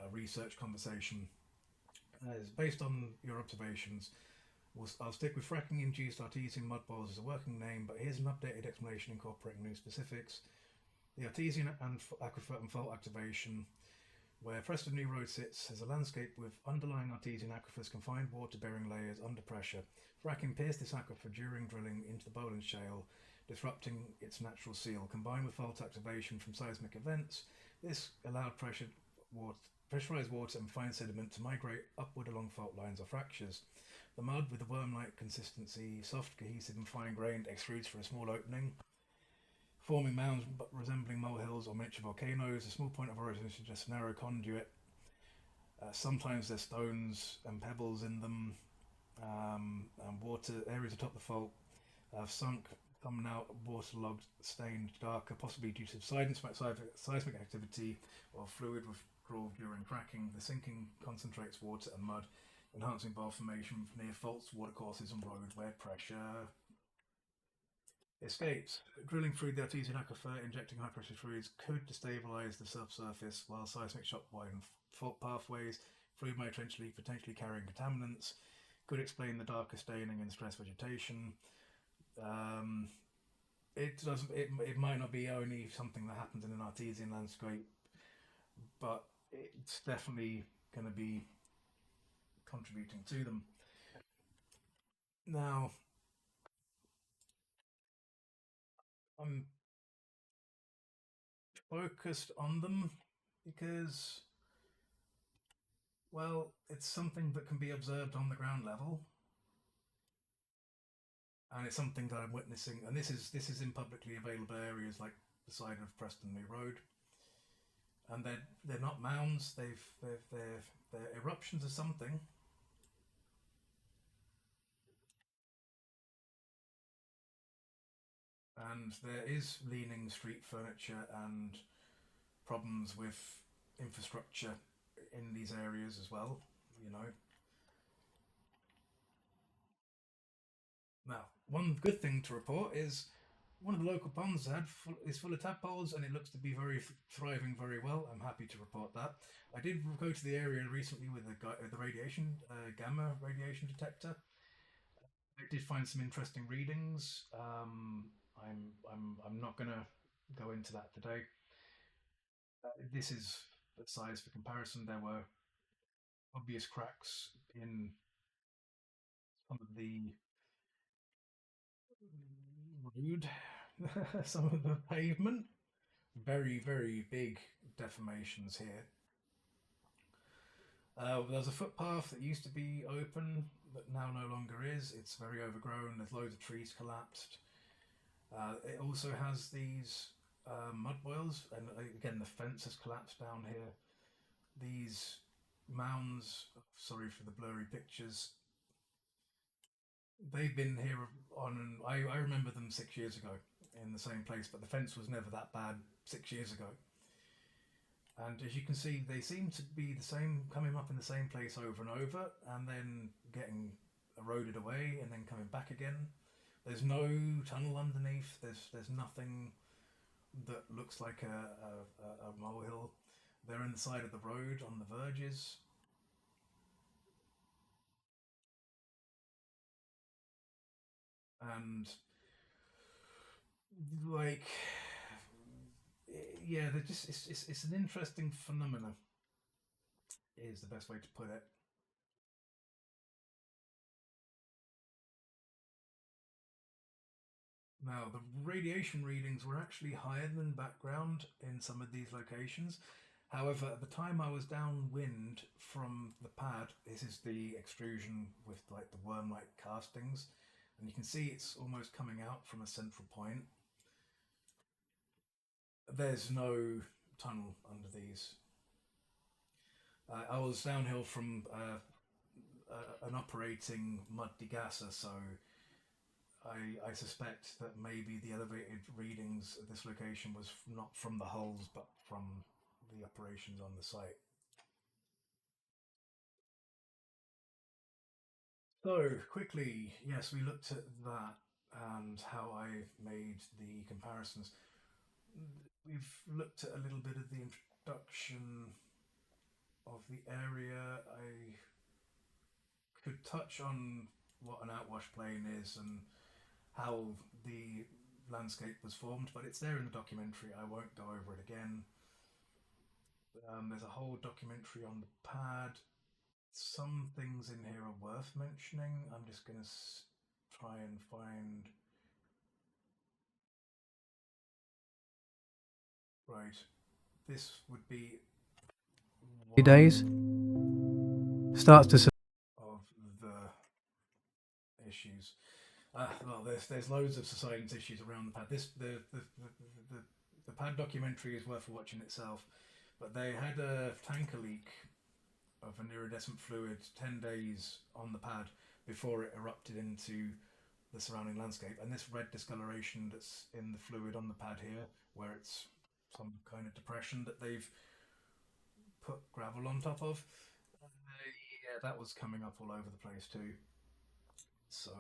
A: research conversation. It's based on your observations. I'll stick with fracking induced artesian mud boils as a working name, but here's an updated explanation incorporating new specifics. The artesian and aquifer and fault activation, where Preston New Road sits, has a landscape with underlying artesian aquifers, confined water-bearing layers under pressure. Fracking pierced this aquifer during drilling into the Boland Shale, disrupting its natural seal. Combined with fault activation from seismic events, this allowed pressurized water and fine sediment to migrate upward along fault lines or fractures. The mud, with a worm-like consistency, soft, cohesive and fine-grained, extrudes through a small opening, forming mounds resembling molehills or miniature volcanoes. A small point of origin is just a narrow conduit. Sometimes there's stones and pebbles in them, and water areas atop the fault have sunk, come out waterlogged, stained darker, possibly due to seismic activity or fluid withdrawal during fracking. The sinking concentrates water and mud, enhancing bowl formation near faults, watercourses and road where pressure escapes. Drilling through the artesian aquifer, injecting high pressure fluids could destabilize the subsurface, while seismic shock widen fault pathways. Fluid may potentially carrying contaminants. Could explain the darker staining and stress vegetation. It doesn't. It might not be only something that happens in an artesian landscape, but it's definitely going to be contributing to them. Now, I'm focused on them because, well, it's something that can be observed on the ground level, and it's something that I'm witnessing. And this is in publicly available areas like the side of Preston New Road, and they're not mounds. They're eruptions of something. And there is leaning street furniture and problems with infrastructure in these areas as well, you know. Now, one good thing to report is one of the local ponds is full of tadpoles, and it looks to be thriving very well. I'm happy to report that. I did go to the area recently with the radiation gamma radiation detector. I did find some interesting readings. I'm not going to go into that today. This is the size for comparison. There were obvious cracks in some of the road, some of the pavement. Very, very big deformations here. There's a footpath that used to be open that now no longer is. It's very overgrown. There's loads of trees collapsed. It also has these mud boils, and again, the fence has collapsed down here. These mounds, sorry for the blurry pictures, they've been here on. I remember them 6 years ago in the same place, but the fence was never that bad 6 years ago. And as you can see, they seem to be the same, coming up in the same place over and over, and then getting eroded away and then coming back again. There's no tunnel underneath. There's nothing that looks like a molehill. They're in the side of the road on the verges, and like yeah, they're just it's an interesting phenomena. Is the best way to put it. Now, the radiation readings were actually higher than background in some of these locations. However, at the time I was downwind from the pad, this is the extrusion with like the worm-like castings, and you can see it's almost coming out from a central point. There's no tunnel under these. I was downhill from an operating mud degasser, so I suspect that maybe the elevated readings at this location was not from the holes, but from the operations on the site. So, quickly, yes, we looked at that and how I made the comparisons. We've looked at a little bit of the introduction of the area. I could touch on what an outwash plain is and how the landscape was formed, but it's there in the documentary. I won't go over it again. There's a whole documentary on the pad. Some things in here are worth mentioning. I'm just going to try and find. Right. This would be days starts to of the issues. Well, there's loads of subsidence issues around the pad. The pad documentary is worth watching itself, but they had a tanker leak of an iridescent fluid 10 days on the pad before it erupted into the surrounding landscape. And this red discoloration that's in the fluid on the pad here, where it's some kind of depression that they've put gravel on top of, yeah, that was coming up all over the place too. So,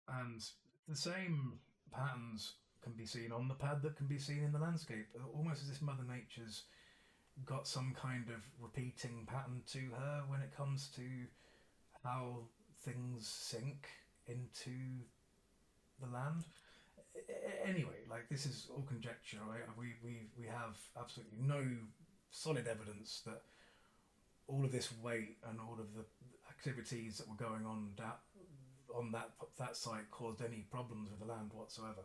A: and the same patterns can be seen on the pad that can be seen in the landscape, almost as if Mother Nature's got some kind of repeating pattern to her when it comes to how things sink into the land. Anyway, like this is all conjecture. Right? We have absolutely no solid evidence that all of this weight and all of the activities that were going on that site caused any problems with the land whatsoever.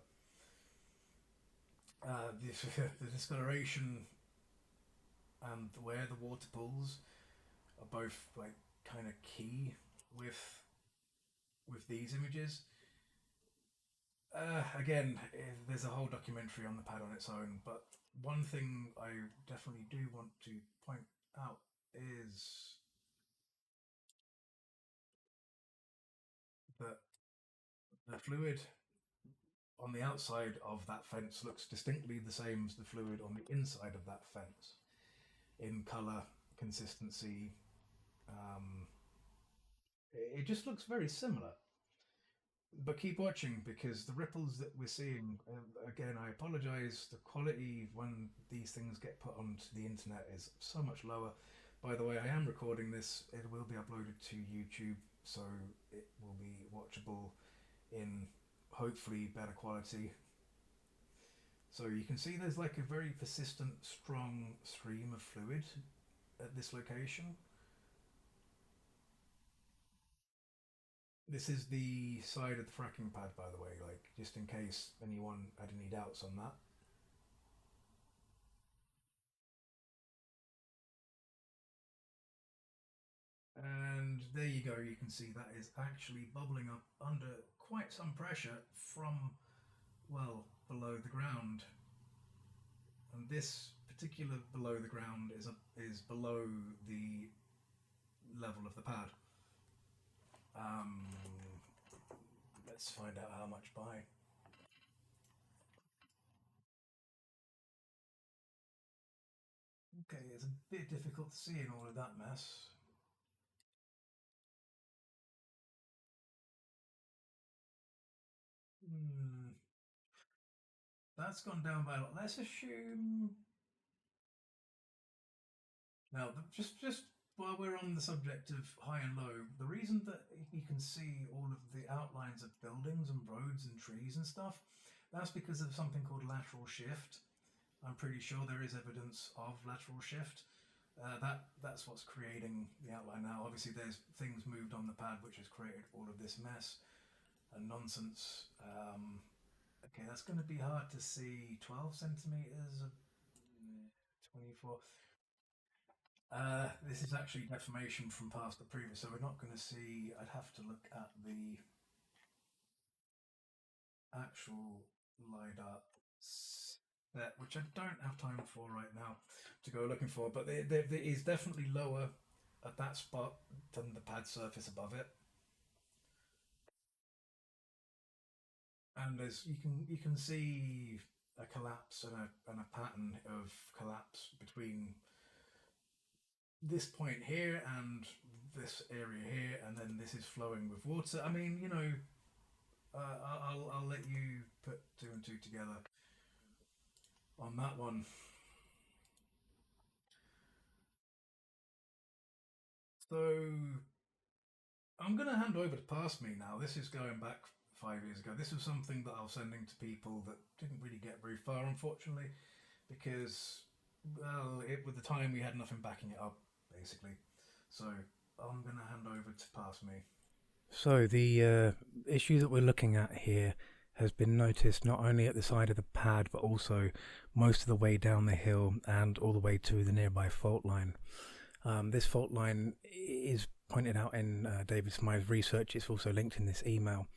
A: The discoloration and where the water pools are both like kind of key with these images. Again, there's a whole documentary on the pad on its own, but one thing I definitely do want to point out is that the fluid on the outside of that fence looks distinctly the same as the fluid on the inside of that fence in colour, consistency. Um, it just looks very similar. But keep watching because the ripples that we're seeing, again, I apologize, the quality when these things get put onto the internet is so much lower. By the way, I am recording this, it will be uploaded to YouTube, so it will be watchable in hopefully better quality. So you can see there's like a very persistent, strong stream of fluid at this location. This is the side of the fracking pad, by the way, like just in case anyone had any doubts on that. And there you go, you can see that is actually bubbling up under quite some pressure from, well, below the ground. And this particular below the ground is below the level of the pad. Um, let's find out how much by. Okay, it's a bit difficult to see in all of that mess. That's gone down by a lot. Let's assume. Now, just while we're on the subject of high and low, the reason that you can see all of the outlines of buildings and roads and trees and stuff, that's because of something called lateral shift. I'm pretty sure there is evidence of lateral shift. That's what's creating the outline now. Obviously, there's things moved on the pad which has created all of this mess and nonsense. Okay, that's going to be hard to see. 12 centimeters, 24. This is actually deformation from past the previous, so we're not going to see. I'd have to look at the actual LiDAR set, which I don't have time for right now to go looking for, but it is definitely lower at that spot than the pad surface above it. And as you can see a collapse and a pattern of collapse between this point here and this area here, and then this is flowing with water. I mean, you know, I'll let you put two and two together on that one. So I'm going to hand over to Past Me now. This is going back 5 years ago. This was something that I was sending to people that didn't really get very far, unfortunately, because, well, with the time we had nothing backing it up, basically. So I'm going to hand over to Past Me.
C: So the issue that we're looking at here has been noticed not only at the side of the pad, but also most of the way down the hill and all the way to the nearby fault line. This fault line is pointed out in David Smythe's research. It's also linked in this email.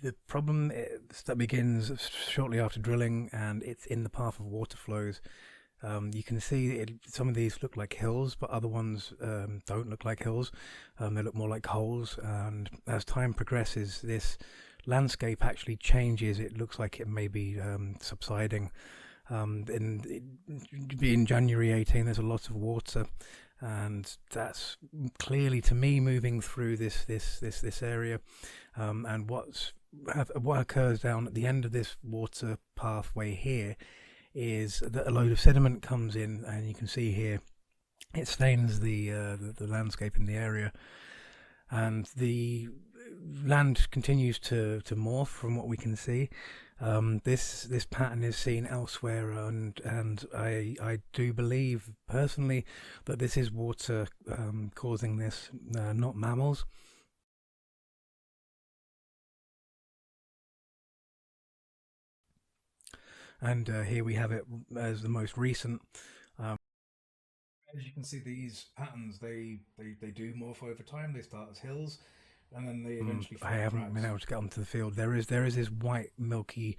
C: The problem that begins shortly after drilling, and it's in the path of water flows. You can see some of these look like hills, but other ones don't look like hills. They look more like holes, and as time progresses, this landscape actually changes. It looks like it may be subsiding. In January 18, there's a lot of water, and that's clearly, to me, moving through this area. And what occurs down at the end of this water pathway here is that a load of sediment comes in, and you can see here it stains the landscape in the area, and the land continues to morph from what we can see. This pattern is seen elsewhere, and I do believe personally that this is water causing this, not mammals. And here we have it as the most recent.
A: As you can see, these patterns they do morph over time. They start as hills, and then they eventually.
C: I haven't been able to get onto the field. There is this white milky.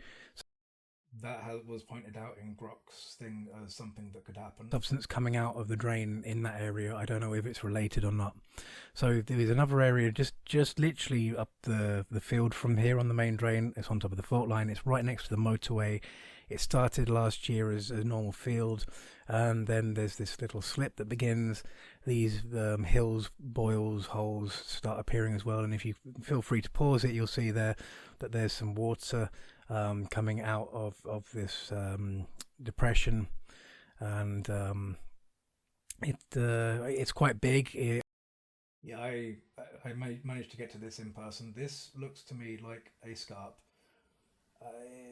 A: That was pointed out in Grok's thing as something that could happen.
C: Substance coming out of the drain in that area. I don't know if it's related or not. So there is another area just literally up the field from here on the main drain. It's on top of the fault line. It's right next to the motorway. It started last year as a normal field, and then there's this little slip that begins. These hills, boils, holes start appearing as well, and if you feel free to pause it, you'll see there that there's some water coming out of this depression, and it's quite big.
A: Yeah, I managed to get to this in person. This looks to me like a scarp.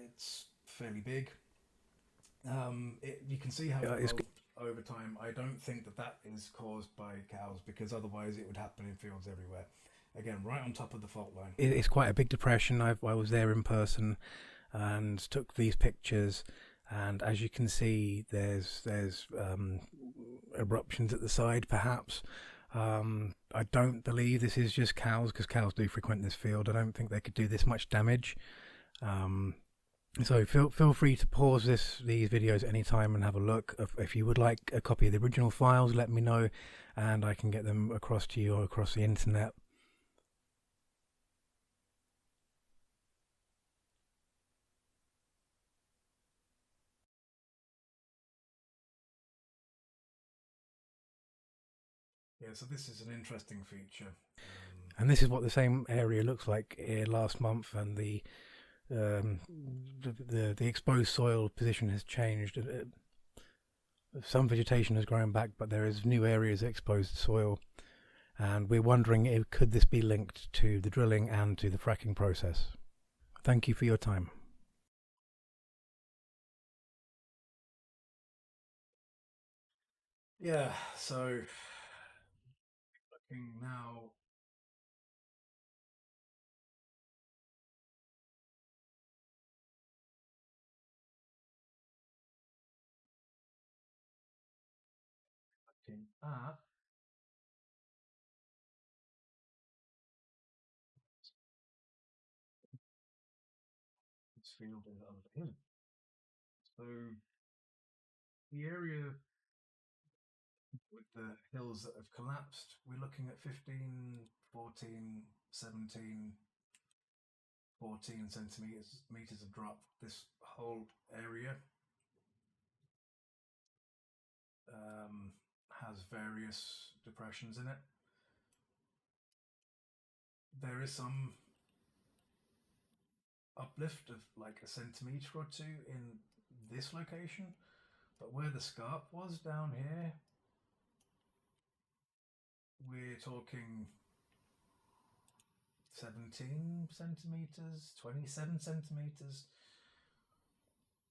A: It's fairly big. You can see how it evolved over time. I don't think that is caused by cows, because otherwise it would happen in fields everywhere. Again, right on top of the fault line.
C: It's quite a big depression. I was there in person and took these pictures, and as you can see, there's eruptions at the side, perhaps. I don't believe this is just cows, because cows do frequent this field. I don't think they could do this much damage. So feel free to pause these videos at any time and have a look. If you would like a copy of the original files, let me know, and I can get them across to you or across the internet.
A: Yeah, so this is an interesting feature.
C: And this is what the same area looks like last month, and Um, the exposed soil position has changed. Some vegetation has grown back, but there is new areas of exposed soil, and we're wondering if could this be linked to the drilling and to the fracking process. Thank you for your time.
A: Yeah, so looking now, looking at this field over here. So the area with the hills that have collapsed, we're looking at 15, 14, 17, 14 centimeters meters of drop. This whole area has various depressions in it. There is some uplift of like a centimeter or two in this location, but where the scarp was down here, we're talking 17 centimeters, 27 centimeters.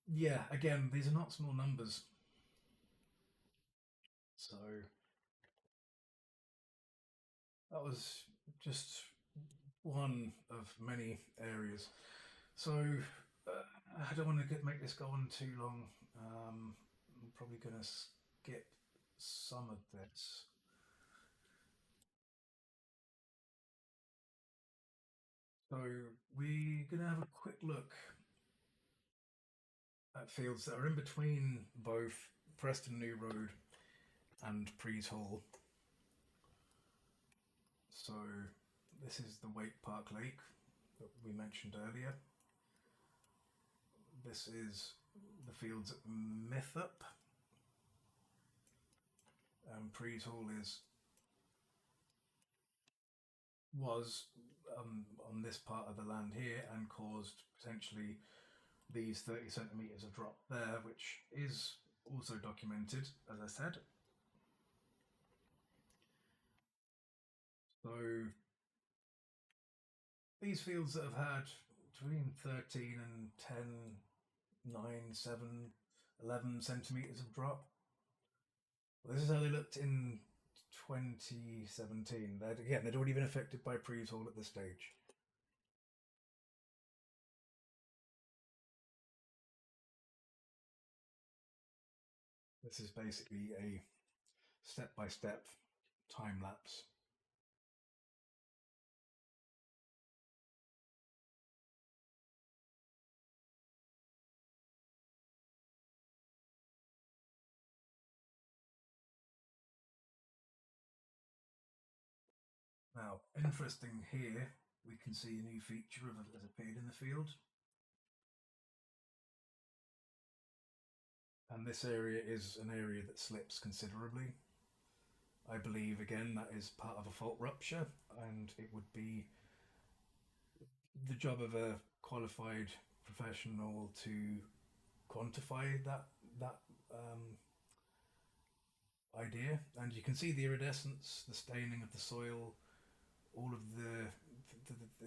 A: Yeah, again, these are not small numbers. So that was just one of many areas. So I don't want to make this go on too long. I'm probably going to skip some of this. So we're going to have a quick look at fields that are in between both Preston New Road and Prees Hall. So this is the Wake Park Lake that we mentioned earlier. This is the fields at Mythup, and Prees Hall was on this part of the land here and caused potentially these 30 centimeters of drop there, which is also documented, as I said. So these fields that have had between 13 and 10, 9, 7, 11 centimeters of drop. Well, this is how they looked in 2017. They'd already been affected by Prees Hall at this stage. This is basically a step-by-step time lapse. Now, interesting here, we can see a new feature has appeared in the field. And this area is an area that slips considerably. I believe, again, that is part of a fault rupture, and it would be the job of a qualified professional to quantify that idea. And you can see the iridescence, the staining of the soil, all of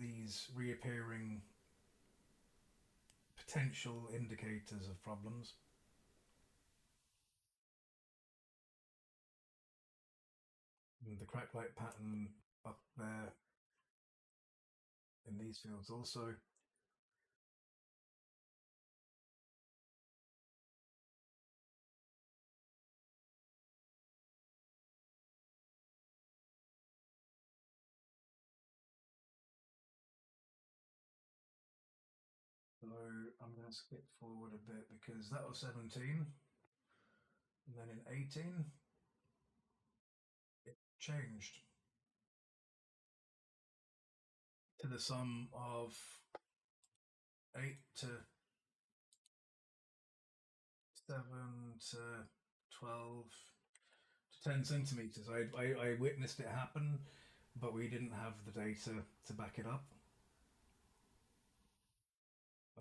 A: these reappearing potential indicators of problems. And the crack light pattern up there in these fields also. So I'm going to skip forward a bit because that was 17, and then in 18 it changed to the sum of 8 to 7 to 12 to 10 centimeters. I witnessed it happen, but we didn't have the data to back it up.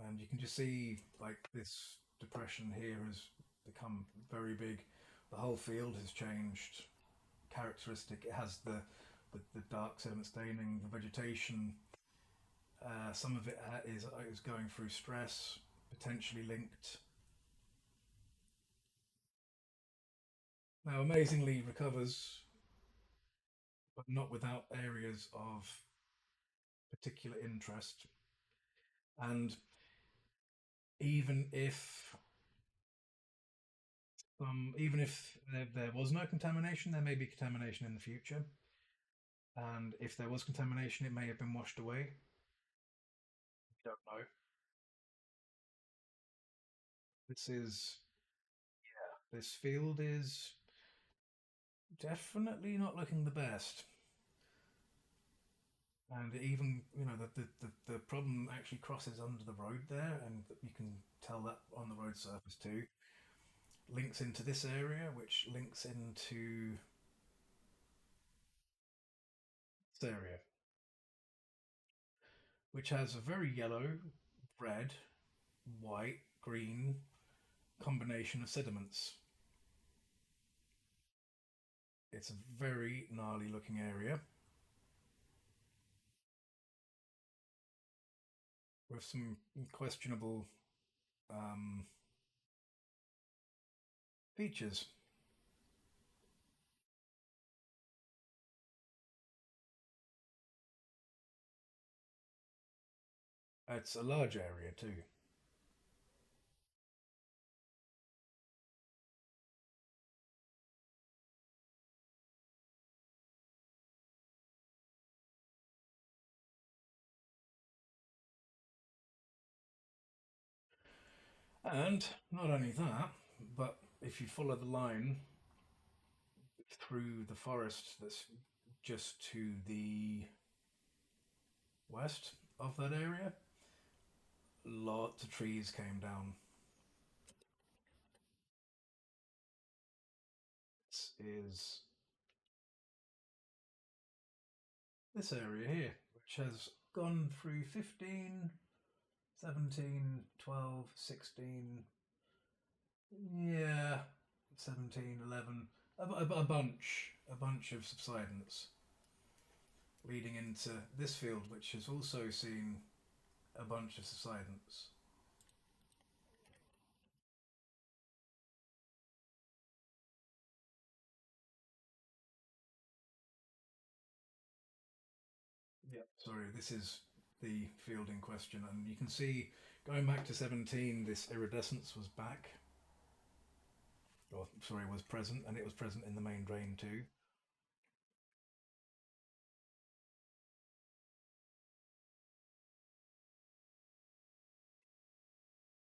A: and you can just see like this depression here has become very big. The whole field has changed characteristic. It has the dark sediment staining, the vegetation. Some of it is going through stress, potentially linked. Now, amazingly recovers, but not without areas of particular interest. And even if there was no contamination, there may be contamination in the future. And if there was contamination, it may have been washed away. We don't know. This is this field is definitely not looking the best. And even the problem actually crosses under the road there, and you can tell that on the road surface too. Links into this area, which links into this area, which has a very yellow, red, white, green combination of sediments. It's a very gnarly looking area with some questionable um, features. It's a large area too. And not only that, but if you follow the line through the forest that's just to the west of that area, lots of trees came down. This is this area here, which has gone through 15, 17, 12, 16, yeah, 17, 11, a bunch of subsidence leading into this field, which has also seen a bunch of subsidence. Yeah, sorry, this is the field in question, and you can see going back to 17, this iridescence was back, or sorry, was present, and it was present in the main drain too.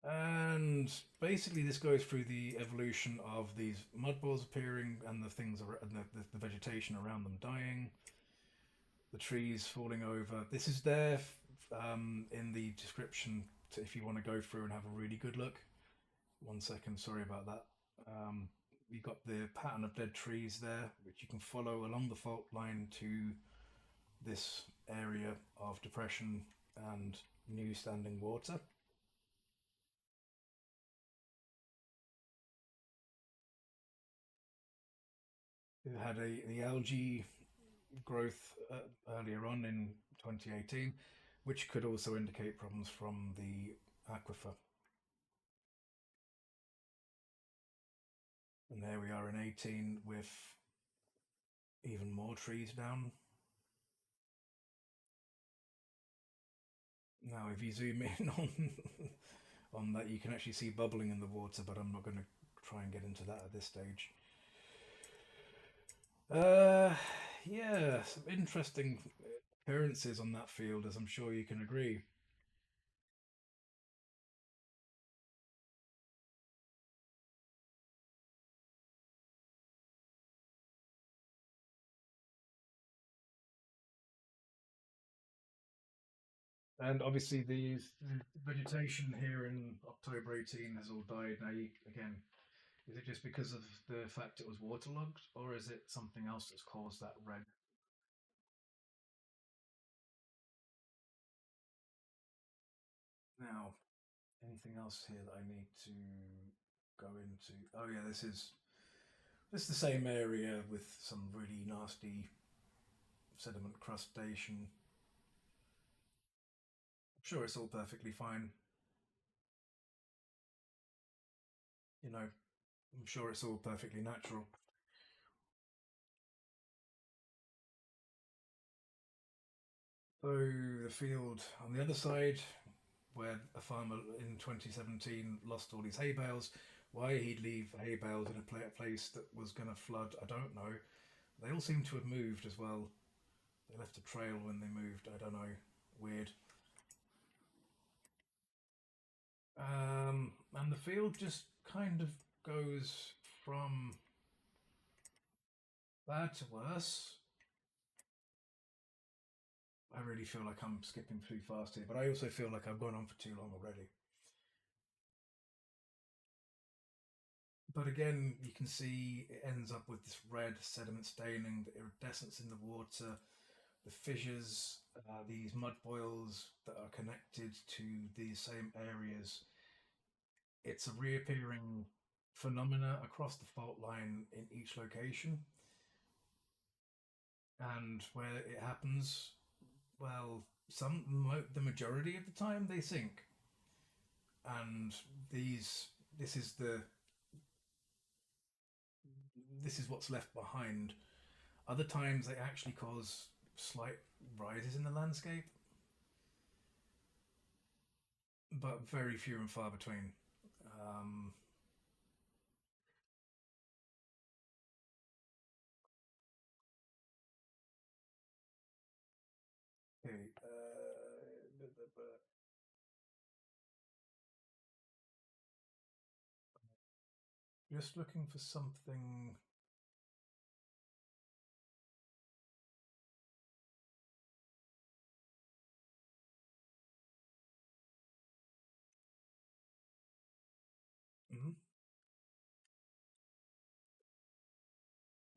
A: And basically, this goes through the evolution of these mud balls appearing and the things and the vegetation around them dying, the trees falling over. This is there in the description if you want to go through and have a really good look. 1 second, sorry about that. You've got the pattern of dead trees there, which you can follow along the fault line to this area of depression and new standing water. It had the algae growth earlier on in 2018, which could also indicate problems from the aquifer. And there we are in 18 with even more trees down. Now, if you zoom in on that, you can actually see bubbling in the water, but I'm not going to try and get into that at this stage. Uh, yeah, some interesting appearances on that field, as I'm sure you can agree. And obviously, the vegetation here in October 18 has all died. Now, again, is it just because of the fact it was waterlogged, or is it something else that's caused that red? Now, Anything else here that I need to go into? Oh yeah, this is the same area with some really nasty sediment crustation. I'm sure it's all perfectly fine. You know, I'm sure it's all perfectly natural. So the field on the other side, where a farmer in 2017 lost all his hay bales, why he'd leave hay bales in a place that was going to flood, I don't know. They all seem to have moved as well. They left a trail when they moved. I don't know. Weird. And the field just kind of goes from bad to worse. I really feel like I'm skipping too fast here, but I also feel like I've gone on for too long already. But again, you can see it ends up with this red sediment staining, the iridescence in the water, the fissures, these mud boils that are connected to these same areas. It's a reappearing phenomena across the fault line in each location. And where it happens, well, the majority of the time they sink. And this is what's left behind. Other times they actually cause slight rises in the landscape, but very few and far between. Um, okay, just looking for something. Mhm.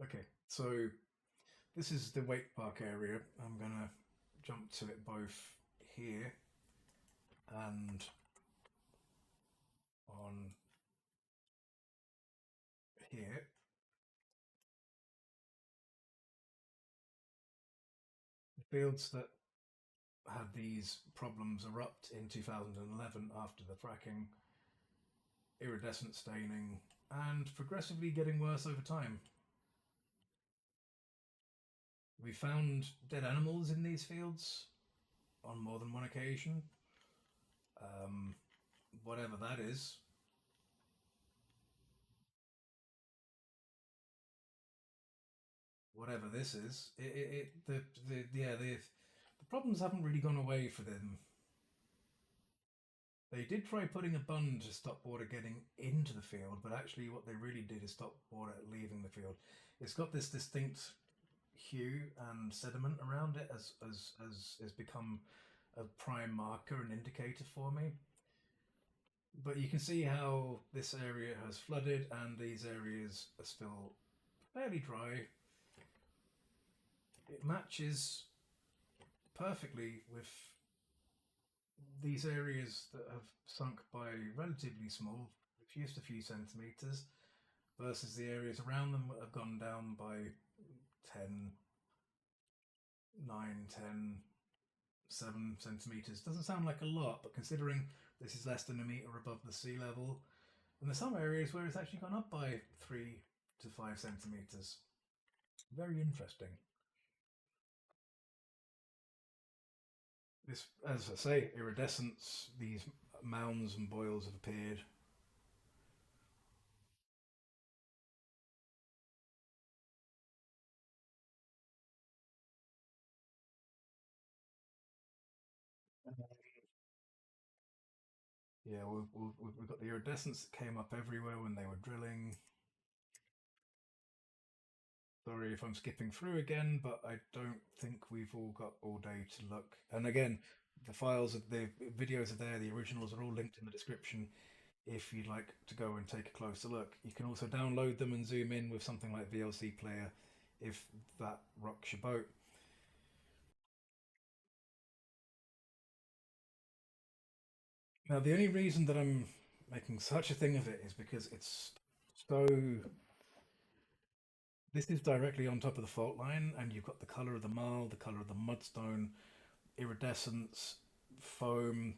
A: Okay, so this is the Wake Park area. I'm gonna jump to it both here and on here. The fields that had these problems erupt in 2011 after the fracking, iridescent staining, and progressively getting worse over time. We found dead animals in these fields on more than one occasion. Um, Whatever that is, whatever this is, the problems haven't really gone away for them. They did try putting a bund to stop water getting into the field, but actually, what they really did is stop water leaving the field. It's got this distinct hue and sediment around it as has become a prime marker and indicator for me. But you can see how this area has flooded and these areas are still fairly dry. It matches perfectly with these areas that have sunk by relatively small, just a few centimetres, versus the areas around them that have gone down by 10, 9, 10, 7 centimetres. Doesn't sound like a lot, but considering this is less than a metre above the sea level, and there's some areas where it's actually gone up by 3 to 5 centimetres. Very interesting. This, as I say, iridescence, these mounds and boils have appeared. Yeah, we've got the iridescence that came up everywhere when they were drilling. Sorry if I'm skipping through again, but I don't think we've all got all day to look. And again, the videos are there, the originals are all linked in the description if you'd like to go and take a closer look. You can also download them and zoom in with something like VLC Player if that rocks your boat. Now, the only reason that I'm making such a thing of it is because it's so. This is directly on top of the fault line, and you've got the color of the marl, the color of the mudstone, iridescence, foam,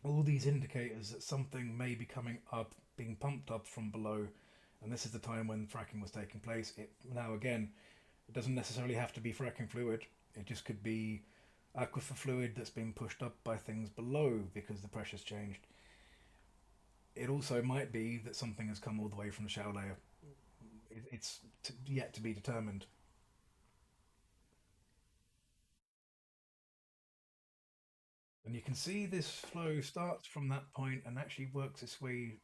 A: all these indicators that something may be coming up, being pumped up from below. And this is the time when fracking was taking place. Now, again, it doesn't necessarily have to be fracking fluid. It just could be aquifer fluid that's being pushed up by things below because the pressure's changed. It also might be that something has come all the way from the shale layer. It's yet to be determined. And you can see this flow starts from that point and actually works its way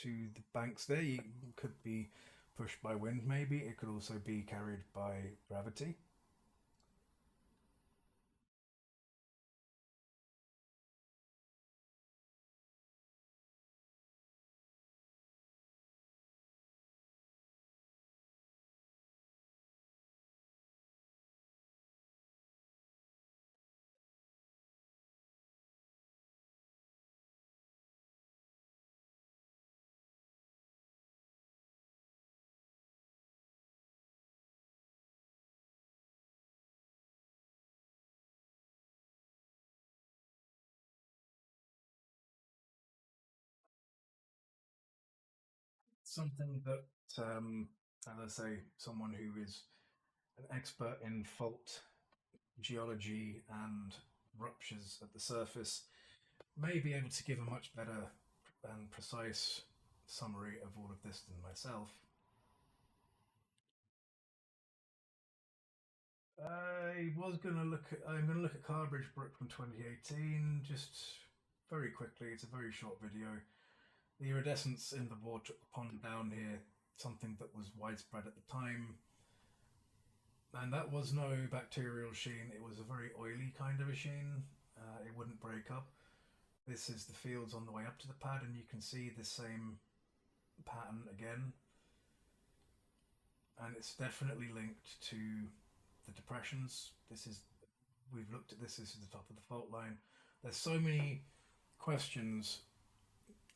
A: to the banks there. You could be pushed by wind, maybe. It could also be carried by gravity. Something that, as I say, someone who is an expert in fault geology and ruptures at the surface may be able to give a much better and precise summary of all of this than myself. I'm going to look at Carbridge Brook from 2018, just very quickly. It's a very short video. The iridescence in the water pond down here, something that was widespread at the time. And that was no bacterial sheen, it was a very oily kind of a sheen. It wouldn't break up. This is the fields on the way up to the pad, and you can see the same pattern again. And it's definitely linked to the depressions. We've looked at this is the top of the fault line. There's so many questions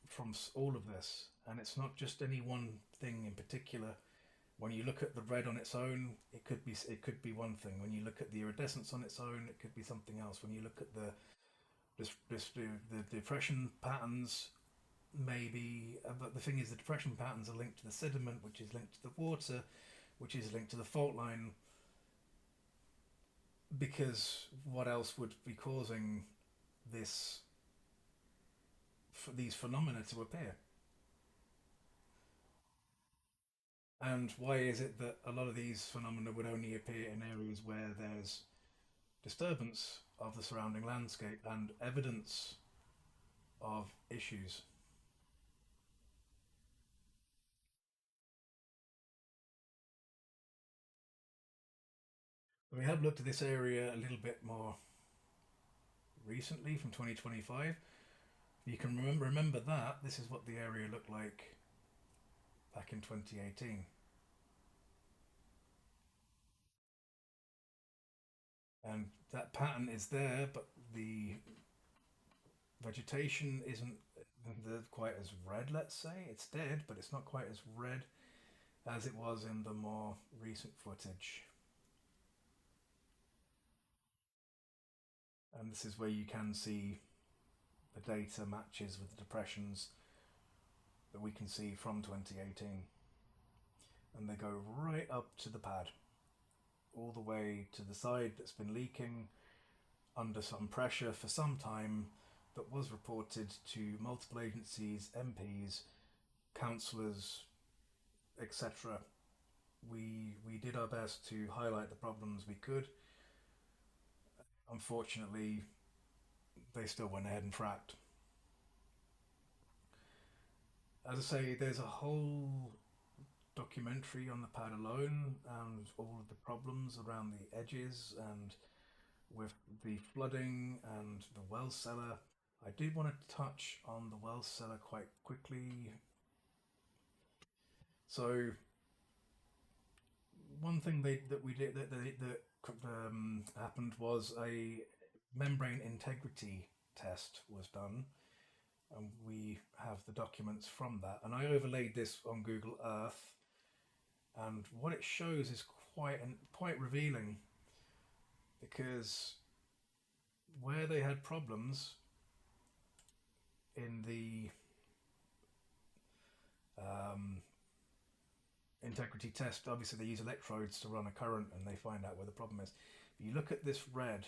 A: from all of this, and it's not just any one thing in particular. When you look at the red on its own, it could be one thing. When you look at the iridescence on its own, it could be something else. When you look at the depression patterns, maybe. But the thing is, the depression patterns are linked to the sediment, which is linked to the water, which is linked to the fault line. Because what else would be causing this these phenomena to appear? And why is it that a lot of these phenomena would only appear in areas where there's disturbance of the surrounding landscape and evidence of issues? We have looked at this area a little bit more recently from 2025. You can remember that this is what the area looked like back in 2018. And that pattern is there, but the vegetation isn't quite as red, let's say. It's dead, but it's not quite as red as it was in the more recent footage. And this is where you can see the data matches with the depressions that we can see from 2018. And they go right up to the pad, all the way to the side that's been leaking under some pressure for some time, that was reported to multiple agencies, MPs, councillors, etc. We did our best to highlight the problems we could. Unfortunately, they still went ahead and fracked. As I say, there's a whole documentary on the pad alone and all of the problems around the edges and with the flooding and the well cellar. I did want to touch on the well cellar quite quickly. So one thing that we did that happened was a membrane integrity test was done, and we have the documents from that. And I overlaid this on Google Earth, and what it shows is quite revealing, because where they had problems in the integrity test, obviously they use electrodes to run a current and they find out where the problem is. But you look at this red,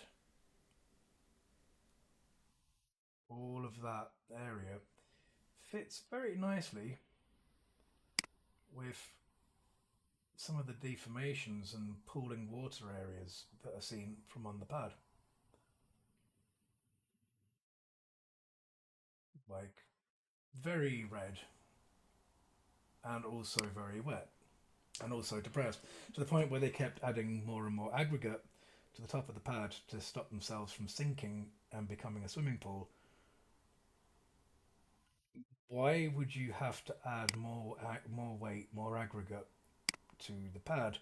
A: all of that area fits very nicely with some of the deformations and pooling water areas that are seen from on the pad. Like, very red and also very wet and also depressed, to the point where they kept adding more and more aggregate to the top of the pad to stop themselves from sinking and becoming a swimming pool. Why would you have to add more weight, more aggregate to the pad?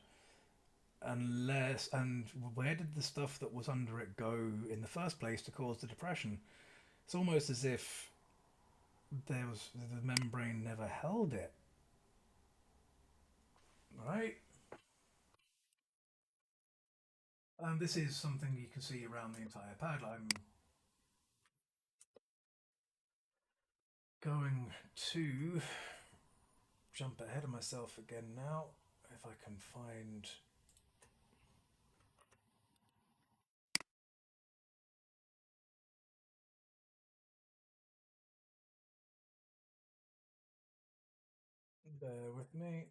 A: Unless, and where did the stuff that was under it go in the first place to cause the depression? It's almost as if the membrane never held it, right? And this is something you can see around the entire pad. I'm going to jump ahead of myself again now, if I can find. Bear with me.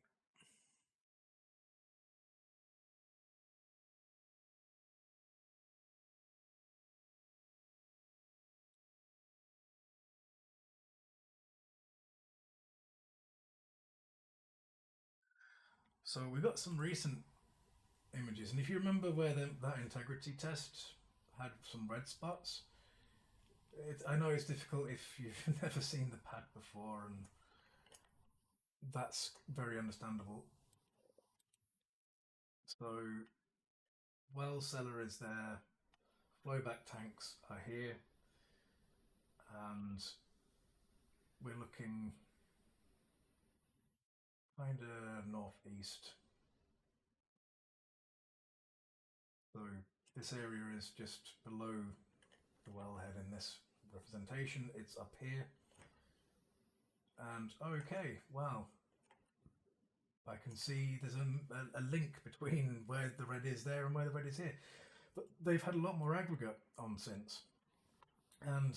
A: So we've got some recent images, and if you remember where that integrity test had some red spots, I know it's difficult if you've never seen the pad before, and that's very understandable. So, well cellar is there, flowback tanks are here, and we're looking kind of northeast. So this area is just below the wellhead in this representation. It's up here. And okay, wow. I can see there's a link between where the red is there and where the red is here. But they've had a lot more aggregate on since. And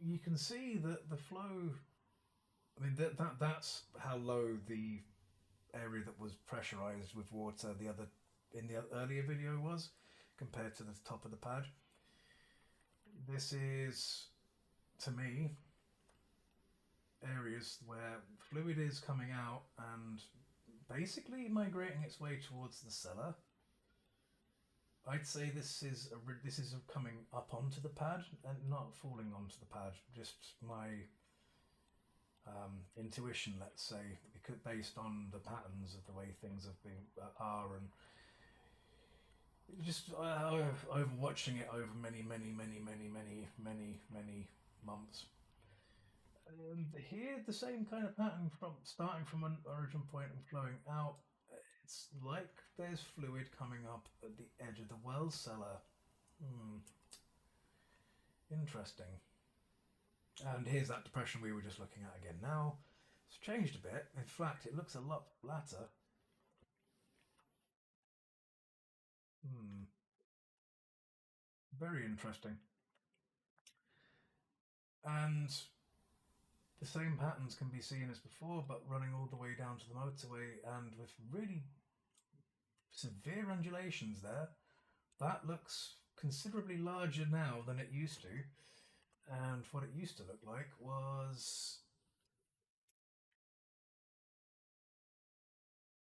A: you can see that the flow, I mean, that's how low the area that was pressurized with water in the earlier video was compared to the top of the pad. This is, to me, areas where fluid is coming out and basically migrating its way towards the cellar. I'd say this is coming up onto the pad and not falling onto the pad. Just my intuition, let's say, because based on the patterns of the way things have been are, and just over watching it over many months. Here, the same kind of pattern from starting from an origin point and flowing out. It's like there's fluid coming up at the edge of the well cellar. Interesting. And here's that depression we were just looking at again now. It's changed a bit. In fact, it looks a lot flatter. Very interesting. And the same patterns can be seen as before, but running all the way down to the motorway and with really severe undulations there. That looks considerably larger now than it used to. And what it used to look like was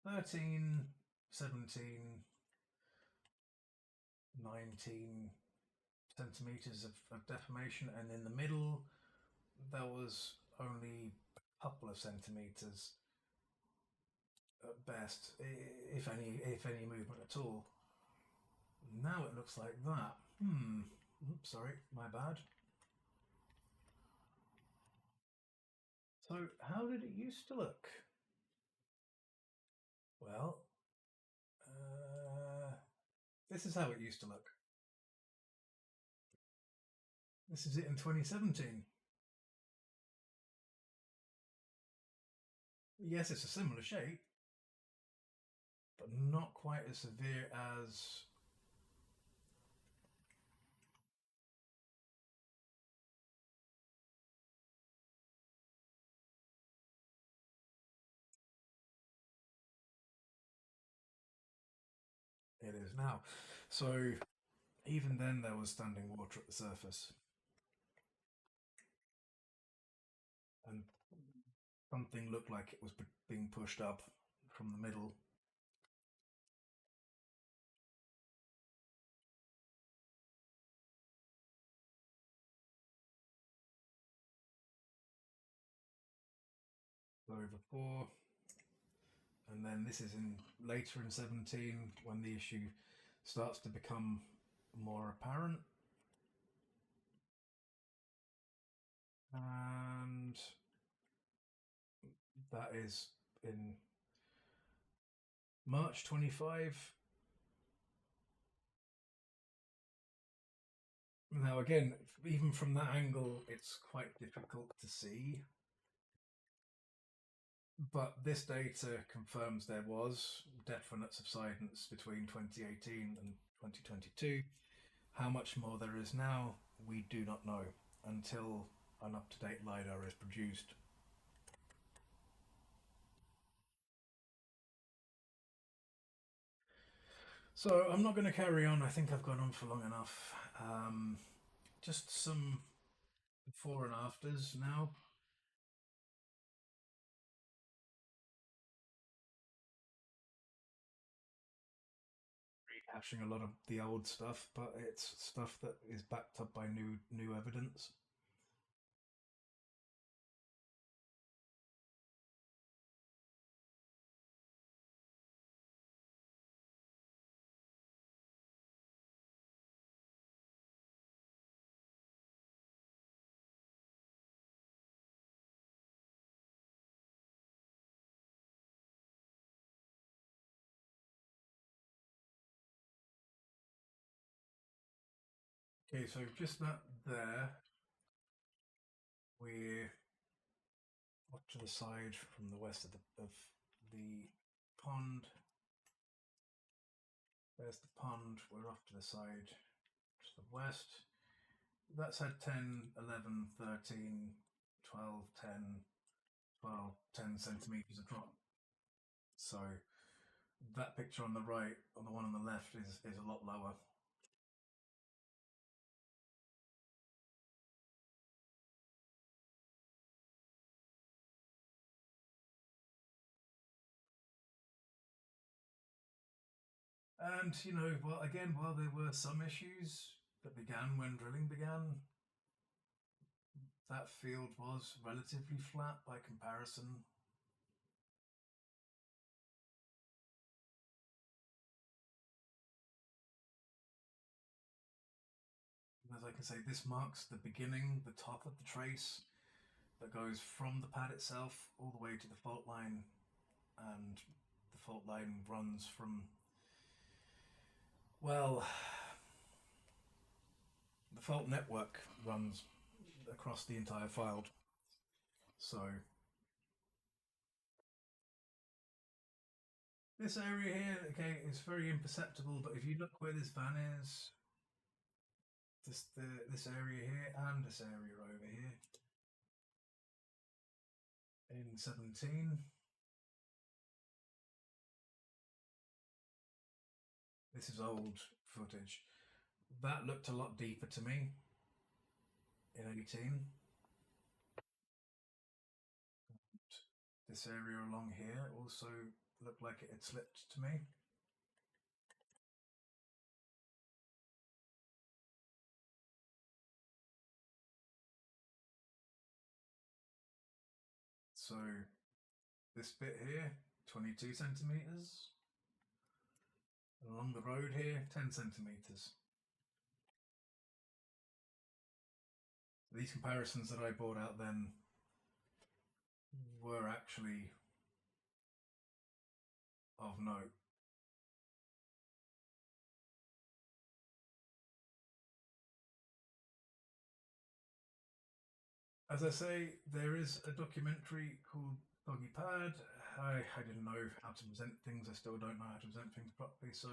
A: 13, 17, 19 centimeters of deformation, and in the middle there was only a couple of centimeters at best, if any movement at all. Now it looks like that. Oops, sorry, my bad. So, how did it used to look? Well, this is how it used to look. This is it in 2017. Yes, it's a similar shape, but not quite as severe as it is now. So even then, there was standing water at the surface, and something looked like it was being pushed up from the middle. Over 4, and then this is in later in 17 when the issue starts to become more apparent. And that is in March 25. Now, again, even from that angle, it's quite difficult to see. But this data confirms there was definite subsidence between 2018 and 2022. How much more there is now, we do not know until an up-to-date LiDAR is produced. So I'm not going to carry on. I think I've gone on for long enough. Just some before and afters now. Rehashing a lot of the old stuff, but it's stuff that is backed up by new evidence. Okay, so just that there, we're off to the side from the west of the pond. There's the pond. We're off to the side to the west. That's had 10, 11, 13, 12, 10, 12, 10 centimeters of drop. So that picture on the right, or the one on the left, is a lot lower. And, well, again, while there were some issues that began when drilling began, that field was relatively flat by comparison. As I can say, this marks the beginning, the top of the trace that goes from the pad itself all the way to the fault line, and the fault line runs from, well, the fault network runs across the entire Fylde. So this area here, okay, is very imperceptible, but if you look where this van is, this area here and this area over here in 17, this is old footage. That looked a lot deeper to me in 18. This area along here also looked like it had slipped to me. So this bit here, 22 centimeters. And along the road here, 10 centimeters. these comparisons that I brought out then were actually of note. As I say, there is a documentary called Doggy Pad. I didn't know how to present things. I still don't know how to present things properly. So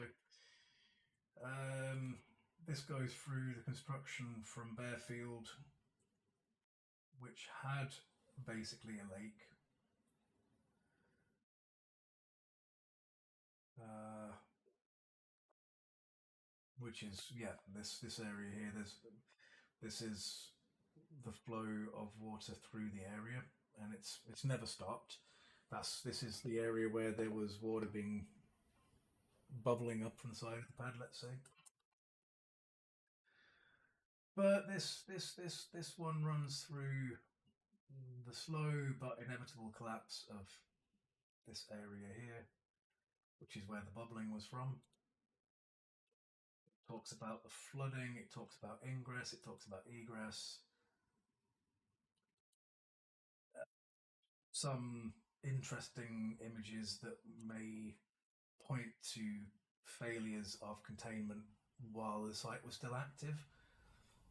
A: this goes through the construction from Bearfield, which had basically a lake. Which is this area here. This is the flow of water through the area, and it's never stopped. This is the area where there was water being bubbling up from the side of the pad, let's say. But this one runs through the slow but inevitable collapse of this area here, which is where the bubbling was from. It talks about the flooding, it talks about ingress, it talks about egress. Some interesting images that may point to failures of containment while the site was still active.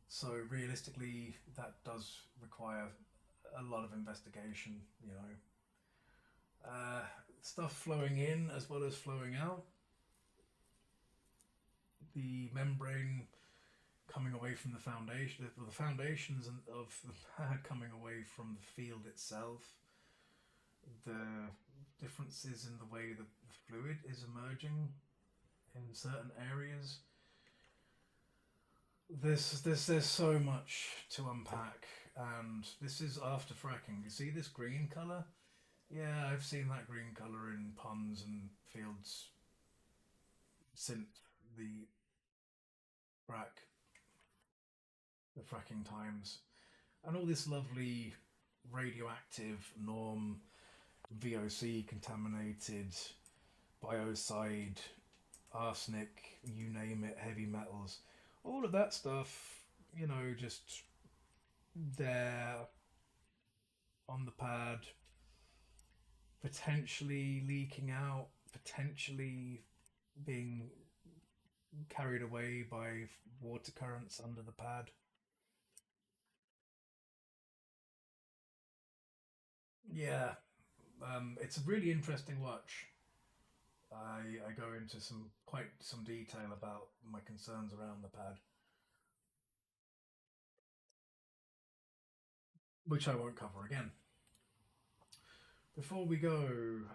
A: So realistically, that does require a lot of investigation, you know. Stuff flowing in as well as flowing out. The membrane coming away from the foundation, the foundations of the pad coming away from the field itself. The differences in the way the fluid is emerging in certain areas. There's so much to unpack, and this is after fracking. You see this green color? Yeah, I've seen that green color in ponds and fields since the fracking times, and all this lovely radioactive norm, VOC contaminated, biocide, arsenic, you name it, heavy metals, all of that stuff, you know, just there on the pad, potentially leaking out, potentially being carried away by water currents under the pad. Yeah, it's a really interesting watch. I go into quite some detail about my concerns around the pad, which I won't cover again. Before we go,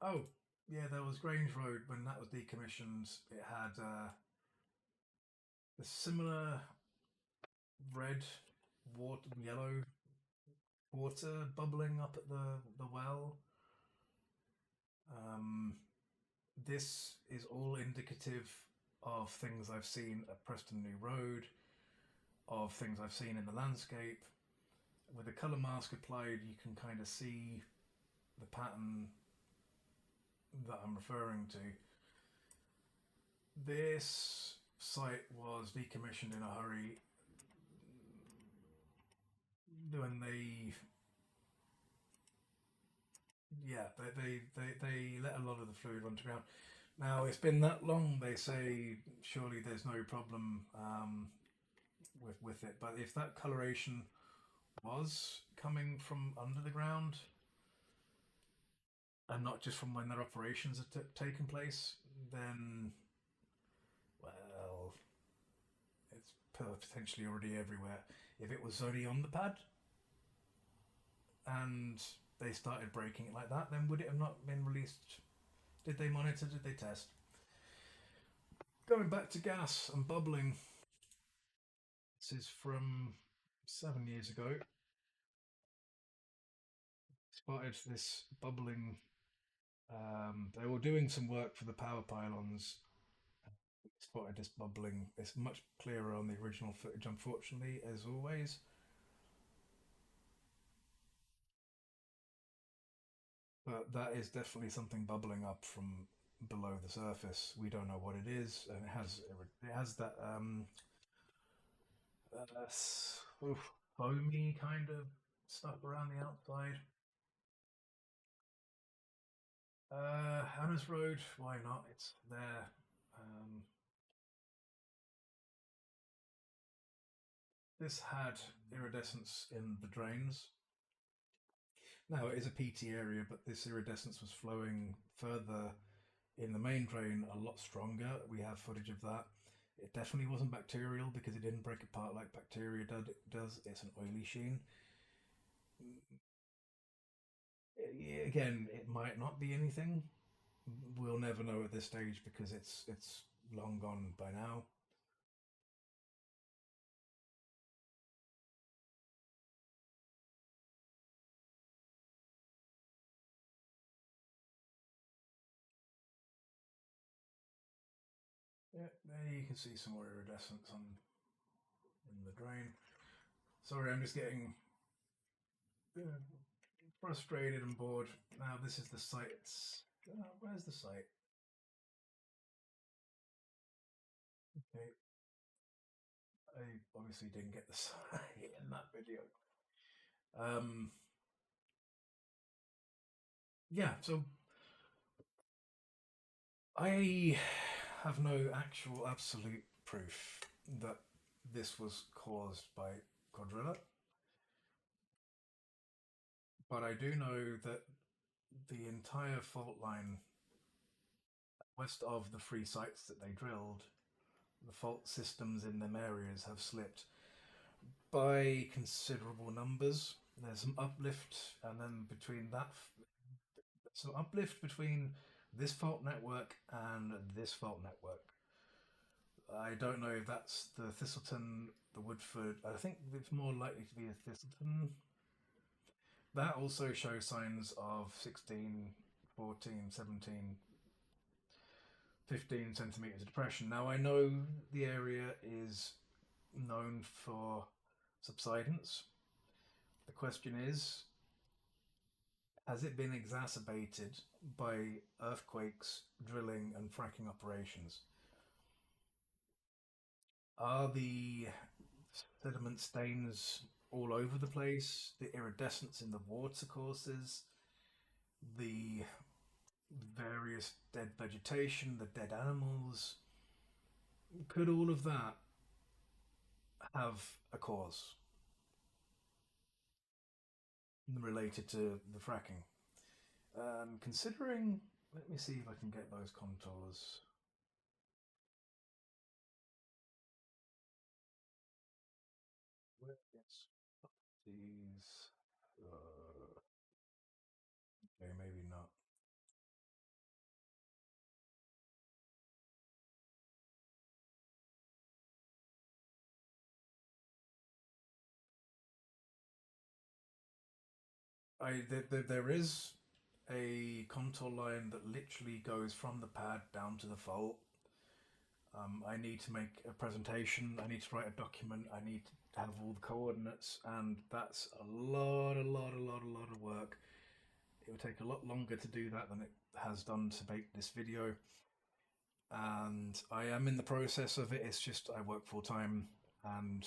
A: oh yeah, there was Grange Road when that was decommissioned. It had a similar red water, yellow water bubbling up at the well. This is all indicative of things I've seen at Preston New Road, of things I've seen in the landscape. With the colour mask applied, you can kind of see the pattern that I'm referring to. This site was decommissioned in a hurry when they let a lot of the fluid run to ground. Now it's been that long, they say surely there's no problem with it, but if that coloration was coming from under the ground and not just from when their operations had taken place, then well, it's potentially already everywhere. If it was only on the pad and they started breaking it like that, then would it have not been released? Did they monitor? Did they test? Going back to gas and bubbling, this is from 7 years ago. Spotted this bubbling. They were doing some work for the power pylons. Spotted this bubbling. It's much clearer on the original footage, unfortunately, as always. But that is definitely something bubbling up from below the surface. We don't know what it is, and it has that sort of foamy kind of stuff around the outside. Hannah's Road, why not? It's there. Um, this had iridescence in the drains. Now it is a PT area, but this iridescence was flowing further in the main drain a lot stronger. We have footage of that. It definitely wasn't bacterial because it didn't break apart like bacteria does. It's an oily sheen. Again, it might not be anything. We'll never know at this stage because it's long gone by now. Yeah, there you can see some more iridescence on in the drain. Sorry, I'm just getting frustrated and bored. Now this is the site. Where's the site? Okay, I obviously didn't get the site in that video. Um, yeah, so I have no actual absolute proof that this was caused by quadrilla, but I do know that the entire fault line west of the three sites that they drilled, the fault systems in them areas have slipped by considerable numbers. There's some uplift, and then between that, so uplift between this fault network and this fault network. I don't know if that's the Thistleton, the Woodford. I think it's more likely to be a Thistleton. That also shows signs of 16, 14, 17, 15 centimeters of depression. Now, I know the area is known for subsidence. The question is, has it been exacerbated by earthquakes, drilling, and fracking operations? Are the sediment stains all over the place, the iridescence in the watercourses, the various dead vegetation, the dead animals? Could all of that have a cause related to the fracking? Considering, let me see if I can get those contours. Where is these? Okay, maybe not. There is a contour line that literally goes from the pad down to the fault. I need to make a presentation. I need to write a document. I need to have all the coordinates, and that's a lot of work. It would take a lot longer to do that than it has done to make this video. And I am in the process of it. It's just I work full time, and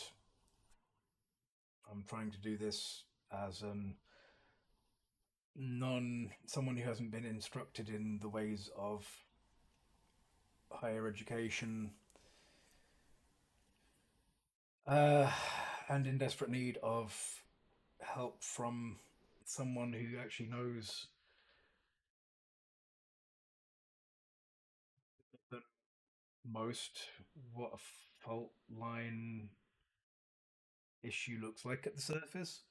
A: I'm trying to do this as an someone who hasn't been instructed in the ways of higher education, uh, and in desperate need of help from someone who actually knows the most what a fault line issue looks like at the surface.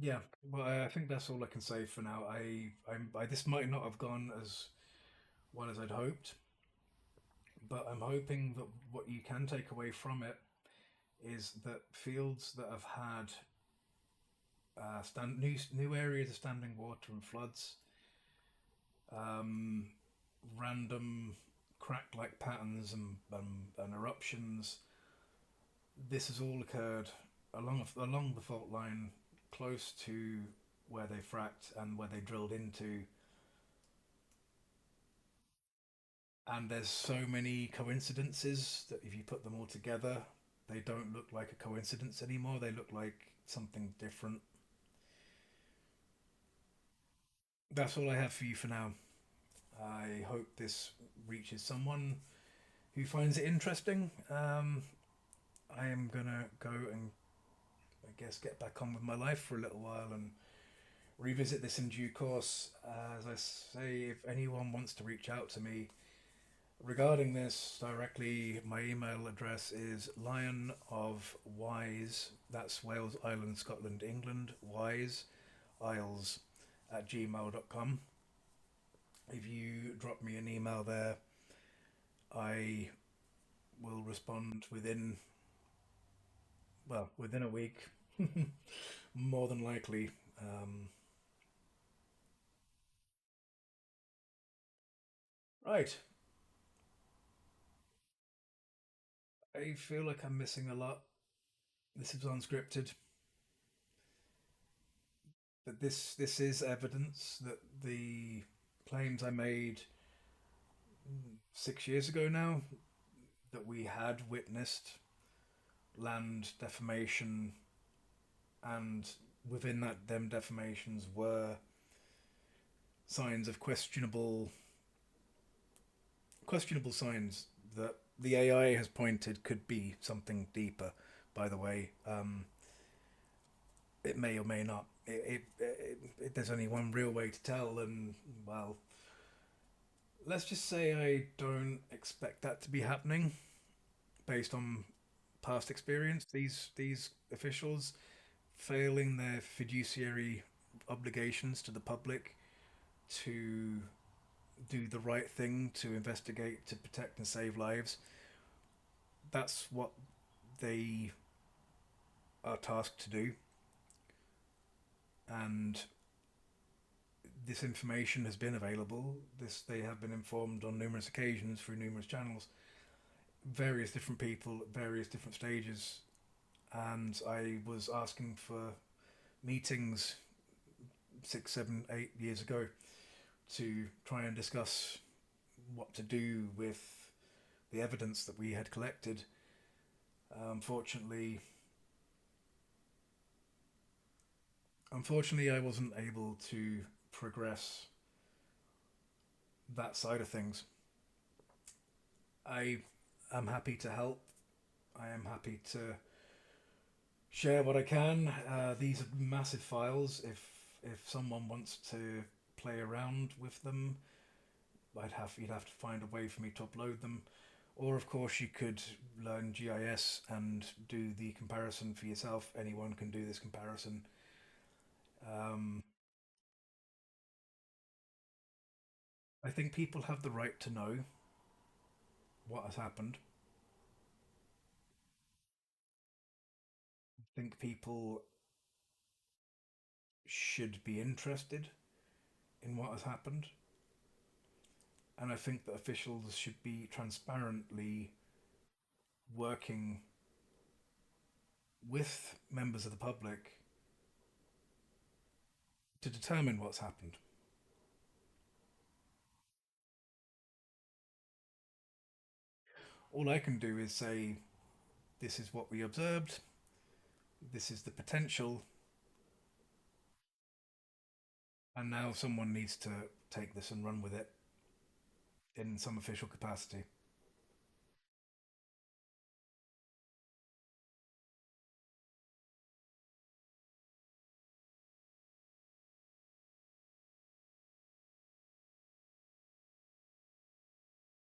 A: Yeah, well, I think that's all I can say for now. This might not have gone as well as I'd hoped, but I'm hoping that what you can take away from it is that fields that have had new areas of standing water and floods, um, random crack-like patterns and eruptions. This has all occurred along the fault line, close to where they fracked and where they drilled into and there's so many coincidences that if you put them all together, they don't look like a coincidence anymore. They look like something different. That's all I have for you for now. I hope this reaches someone who finds it interesting. I am gonna go and I guess get back on with my life for a little while and revisit this in due course. As I say, if anyone wants to reach out to me regarding this directly, my email address is Lion of Wise, that's Wales, Ireland, Scotland, England, Wise, Isles at gmail.com. If you drop me an email there, I will respond within a week, more than likely. Um, right, I feel like I'm missing a lot. This is unscripted, but this is evidence that the claims I made 6 years ago now, that we had witnessed land defamation, and within that, them defamations were signs of questionable signs that the AI has pointed could be something deeper. By the way, it may or may not. There's only one real way to tell, and well, let's just say I don't expect that to be happening based on past experience. These officials failing their fiduciary obligations to the public to do the right thing, to investigate, to protect and save lives. That's what they are tasked to do. And this information has been available. This They have been informed on numerous occasions through numerous channels, various different people at various different stages. And I was asking for meetings 6, 7, 8 years ago to try and discuss what to do with the evidence that we had collected. Unfortunately, unfortunately, I wasn't able to progress that side of things. I am happy to help. I am happy to share what I can. These are massive files. If someone wants to play around with them, you'd have to find a way for me to upload them. Or of course you could learn GIS and do the comparison for yourself. Anyone can do this comparison. Um, I think people have the right to know what has happened. I think people should be interested in what has happened. And I think that officials should be transparently working with members of the public to determine what's happened. All I can do is say, this is what we observed, this is the potential, and now someone needs to take this and run with it in some official capacity.